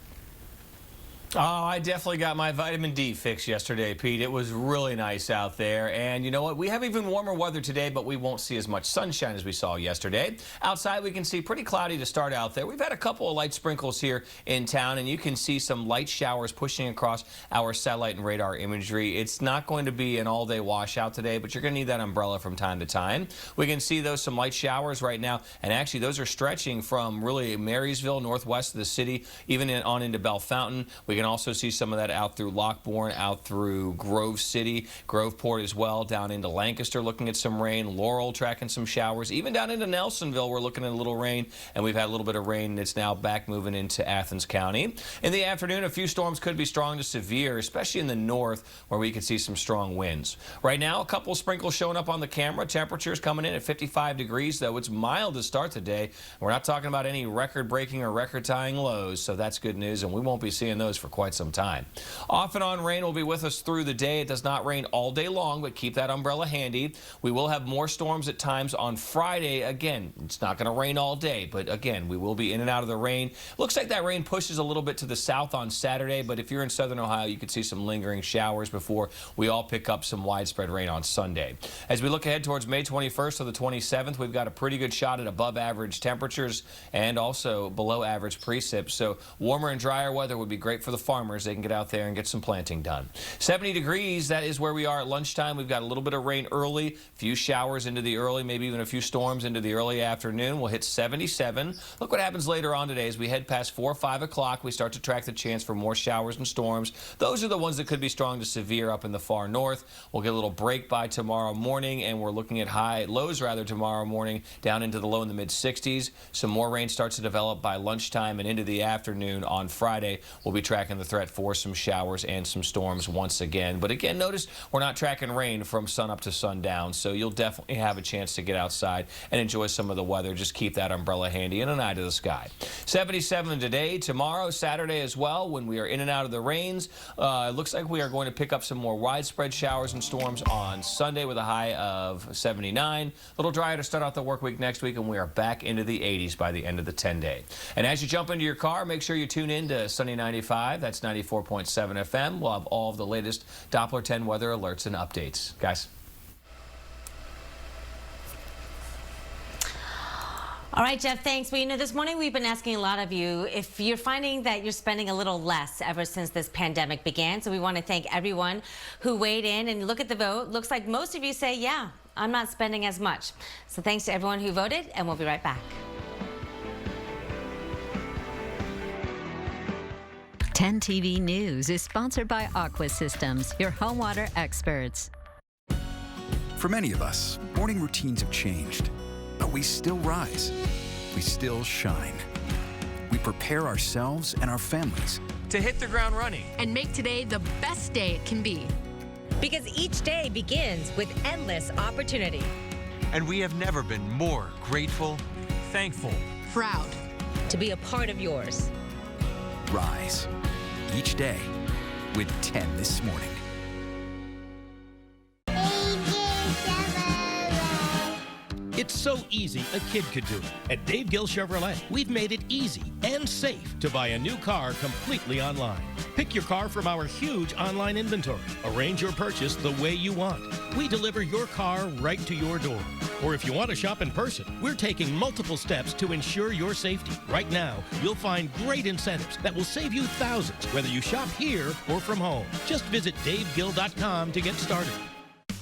Oh, I definitely got my vitamin D fix yesterday, Pete. It was really nice out there. And you know what? We have even warmer weather today, but we won't see as much sunshine as we saw yesterday. Outside, we can see pretty cloudy to start out there. We've had a couple of light sprinkles here in town, and you can see some light showers pushing across our satellite and radar imagery. It's not going to be an all-day washout today, but you're going to need that umbrella from time to time. We can see those some light showers right now, and actually those are stretching from really Marysville, northwest of the city, even on into Bell Fountain. We can also see some of that out through Lockbourne, out through Grove City, Groveport as well, down into Lancaster looking at some rain, Laurel tracking some showers, even down into Nelsonville we're looking at a little rain, and we've had a little bit of rain that's now back moving into Athens County. In the afternoon, a few storms could be strong to severe, especially in the north where we could see some strong winds. Right now, a couple of sprinkles showing up on the camera. Temperatures coming in at 55 degrees, though it's mild to start the day. We're not talking about any record-breaking or record-tying lows, so that's good news, and we won't be seeing those for quite some time. Off and on rain will be with us through the day. It does not rain all day long, but keep that umbrella handy. We will have more storms at times on Friday. Again, it's not going to rain all day, but again, we will be in and out of the rain. Looks like that rain pushes a little bit to the south on Saturday, but if you're in southern Ohio, you could see some lingering showers before we all pick up some widespread rain on Sunday. As we look ahead towards May 21st to the 27th, we've got a pretty good shot at above average temperatures and also below average precip. So warmer and drier weather would be great for the farmers. They can get out there and get some planting done. 70 degrees, that is where we are at lunchtime. We've got a little bit of rain early, a few showers into the early, maybe even a few storms into the early afternoon. We'll hit 77. Look what happens later on today as we head past 4 or 5 o'clock. We start to track the chance for more showers and storms. Those are the ones that could be strong to severe up in the far north. We'll get a little break by tomorrow morning, and we're looking at lows tomorrow morning down into the low in the mid-60s. Some more rain starts to develop by lunchtime and into the afternoon on Friday. We'll be tracking the threat for some showers and some storms once again. But again, notice we're not tracking rain from sun up to sundown, so you'll definitely have a chance to get outside and enjoy some of the weather. Just keep that umbrella handy and an eye to the sky. 77 today, tomorrow, Saturday as well, when we are in and out of the rains. It looks like we are going to pick up some more widespread showers and storms on Sunday with a high of 79. A little drier to start out the work week next week, and we are back into the 80s by the end of the 10-day. And as you jump into your car, make sure you tune in to Sunny 95. That's 94.7 FM. We'll have all of the latest Doppler 10 weather alerts and updates. Guys. All right, Jeff, thanks. Well, you know, this morning we've been asking a lot of you if you're finding that you're spending a little less ever since this pandemic began. So we want to thank everyone who weighed in and look at the vote. Looks like most of you say, yeah, I'm not spending as much. So thanks to everyone who voted, and we'll be right back. 10 TV News is sponsored by Aqua Systems, your home water experts. For many of us, morning routines have changed, but we still rise. We still shine. We prepare ourselves and our families to hit the ground running and make today the best day it can be. Because each day begins with endless opportunity. And we have never been more grateful, thankful, proud to be a part of yours. Rise each day with 10 this morning. It's so easy, a kid could do it. At Dave Gill Chevrolet, we've made it easy and safe to buy a new car completely online. Pick your car from our huge online inventory. Arrange your purchase the way you want. We deliver your car right to your door. Or if you want to shop in person, we're taking multiple steps to ensure your safety. Right now, you'll find great incentives that will save you thousands, whether you shop here or from home. Just visit DaveGill.com to get started.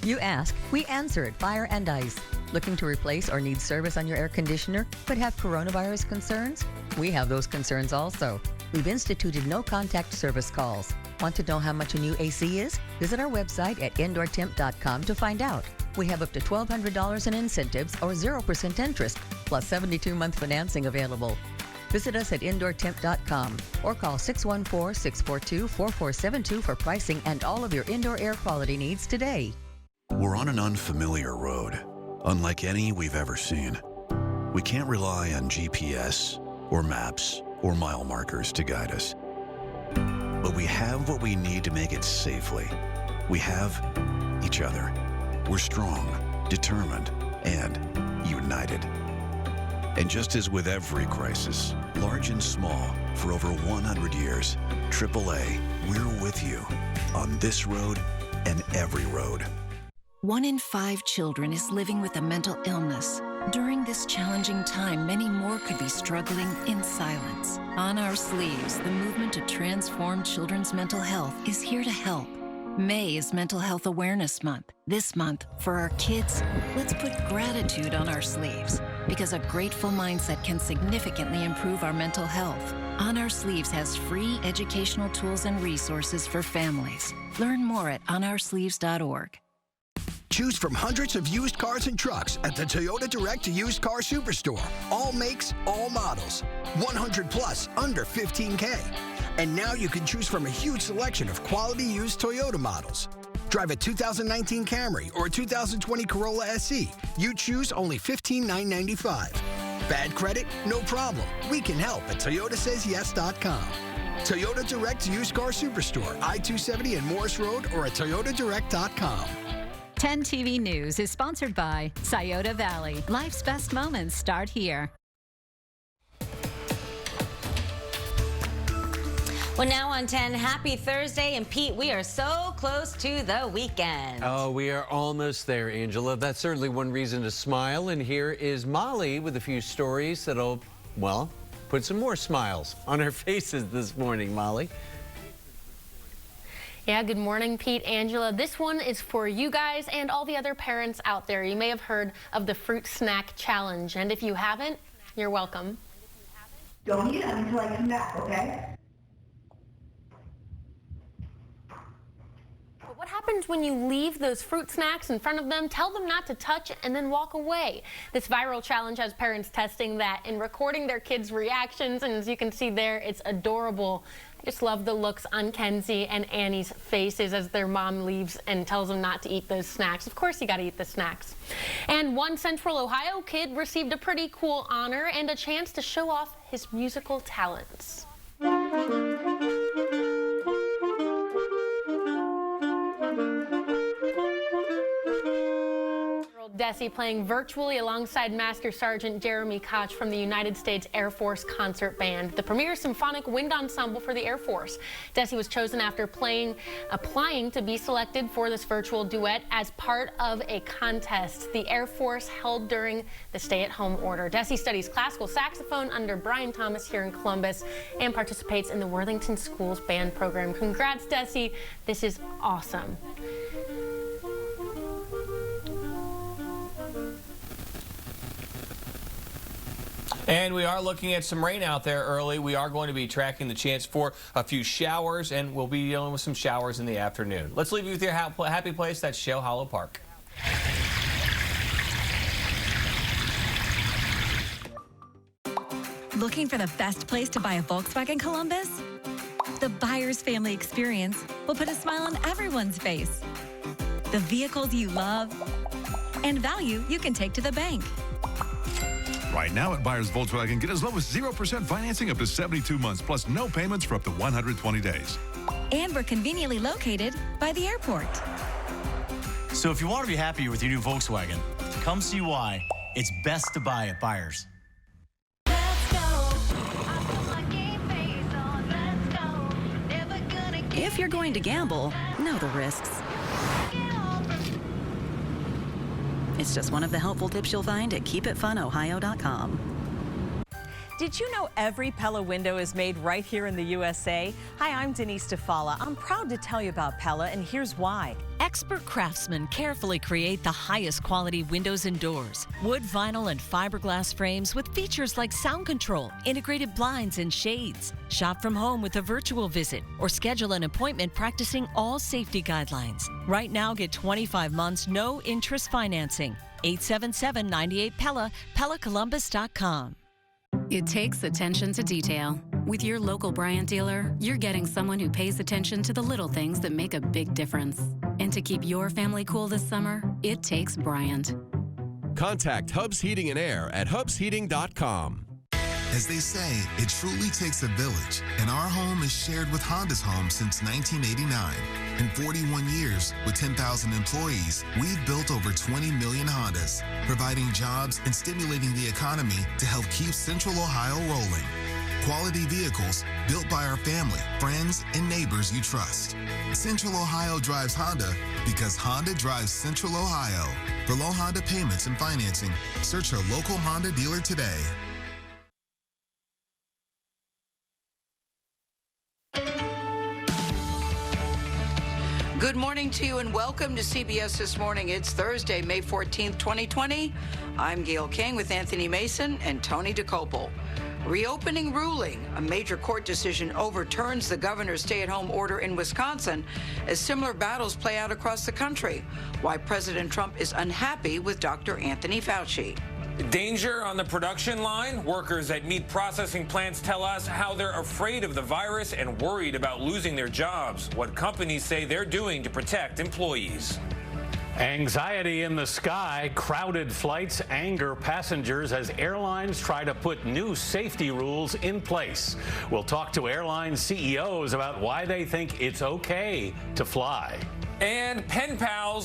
You ask, we answer at Fire and Ice. Looking to replace or need service on your air conditioner, but have coronavirus concerns? We have those concerns also. We've instituted no-contact service calls. Want to know how much a new AC is? Visit our website at indoortemp.com to find out. We have up to $1,200 in incentives or 0% interest, plus 72-month financing available. Visit us at indoortemp.com or call 614-642-4472 for pricing and all of your indoor air quality needs today. We're on an unfamiliar road, unlike any we've ever seen. We can't rely on GPS or maps or mile markers to guide us. But we have what we need to make it safely. We have each other. We're strong, determined, and united. And just as with every crisis, large and small, for over 100 years, AAA, we're with you on this road and every road. 1 in 5 children is living with a mental illness. During this challenging time, many more could be struggling in silence. On our sleeves, the movement to transform children's mental health is here to help. May is Mental Health Awareness Month. This month, for our kids, let's put gratitude on our sleeves, because a grateful mindset can significantly improve our mental health. On Our Sleeves has free educational tools and resources for families. Learn more at onoursleeves.org. Choose from hundreds of used cars and trucks at the Toyota Direct Used Car Superstore. All makes, all models. 100 plus, under $15K. And now you can choose from a huge selection of quality used Toyota models. Drive a 2019 Camry or a 2020 Corolla SE. You choose only $15,995. Bad credit? No problem. We can help at ToyotaSaysYes.com. Toyota Direct Used Car Superstore, I-270 and Morris Road, or at ToyotaDirect.com. 10 TV News is sponsored by Scioto Valley. Life's best moments start here. Well, now on 10, happy Thursday. And Pete, we are so close to the weekend. Oh, we are almost there, Angela. That's certainly one reason to smile. And here is Molly with a few stories that'll, well, put some more smiles on our faces this morning, Molly. Yeah, good morning, Pete, Angela. This one is for you guys and all the other parents out there. You may have heard of the Fruit Snack Challenge, and if you haven't, you're welcome. Don't eat them until I come back, okay? But what happens when you leave those fruit snacks in front of them, tell them not to touch it, and then walk away? This viral challenge has parents testing that and recording their kids' reactions, and as you can see there, it's adorable. I just love the looks on Kenzie and Annie's faces as their mom leaves and tells them not to eat those snacks. Of course you got to eat the snacks. And one Central Ohio kid received a pretty cool honor and a chance to show off his musical talents. Desi playing virtually alongside Master Sergeant Jeremy Koch from the United States Air Force Concert Band, the premier symphonic wind ensemble for the Air Force. Desi was chosen after applying to be selected for this virtual duet as part of a contest the Air Force held during the stay-at-home order. Desi studies classical saxophone under Brian Thomas here in Columbus and participates in the Worthington Schools Band program. Congrats, Desi. This is awesome. And we are looking at some rain out there early. We are going to be tracking the chance for a few showers, and we'll be dealing with some showers in the afternoon. Let's leave you with your happy place. That's Shell Hollow Park. Looking for the best place to buy a Volkswagen Columbus? The Buyer's Family Experience will put a smile on everyone's face. The vehicles you love and value you can take to the bank. Right now at Buyers Volkswagen, get as low as 0% financing up to 72 months, plus no payments for up to 120 days. And we're conveniently located by the airport. So if you want to be happy with your new Volkswagen, come see why it's best to buy at Buyers. If you're going to gamble, know the risks. It's just one of the helpful tips you'll find at keepitfunohio.com. Did you know every Pella window is made right here in the USA? Hi, I'm Denise DeFala. I'm proud to tell you about Pella, and here's why. Expert craftsmen carefully create the highest quality windows and doors. Wood, vinyl, and fiberglass frames with features like sound control, integrated blinds, and shades. Shop from home with a virtual visit or schedule an appointment practicing all safety guidelines. Right now, get 25 months, no interest financing. 877-98-PELLA, PellaColumbus.com. It takes attention to detail. With your local Bryant dealer, you're getting someone who pays attention to the little things that make a big difference. And to keep your family cool this summer, it takes Bryant. Contact Hubs Heating and Air at hubsheating.com. As they say, it truly takes a village, and our home is shared with Honda's Home since 1989. In 41 years, with 10,000 employees, we've built over 20 million Hondas, providing jobs and stimulating the economy to help keep Central Ohio rolling. Quality vehicles built by our family, friends, and neighbors you trust. Central Ohio drives Honda because Honda drives Central Ohio. For low Honda payments and financing, search your local Honda dealer today. Good morning to you and welcome to CBS This Morning. It's Thursday, May 14th, 2020. I'm Gail King with Anthony Mason and Tony DeCopel. Reopening ruling. A major court decision overturns the governor's stay-at-home order in Wisconsin as similar battles play out across the country. Why President Trump is unhappy with Dr. Anthony Fauci. Danger on the production line. Workers at meat processing plants tell us how they're afraid of the virus and worried about losing their jobs. What companies say they're doing to protect employees. Anxiety in the sky, crowded flights anger passengers as airlines try to put new safety rules in place. We'll talk to airline CEOs about why they think it's okay to fly. And pen pals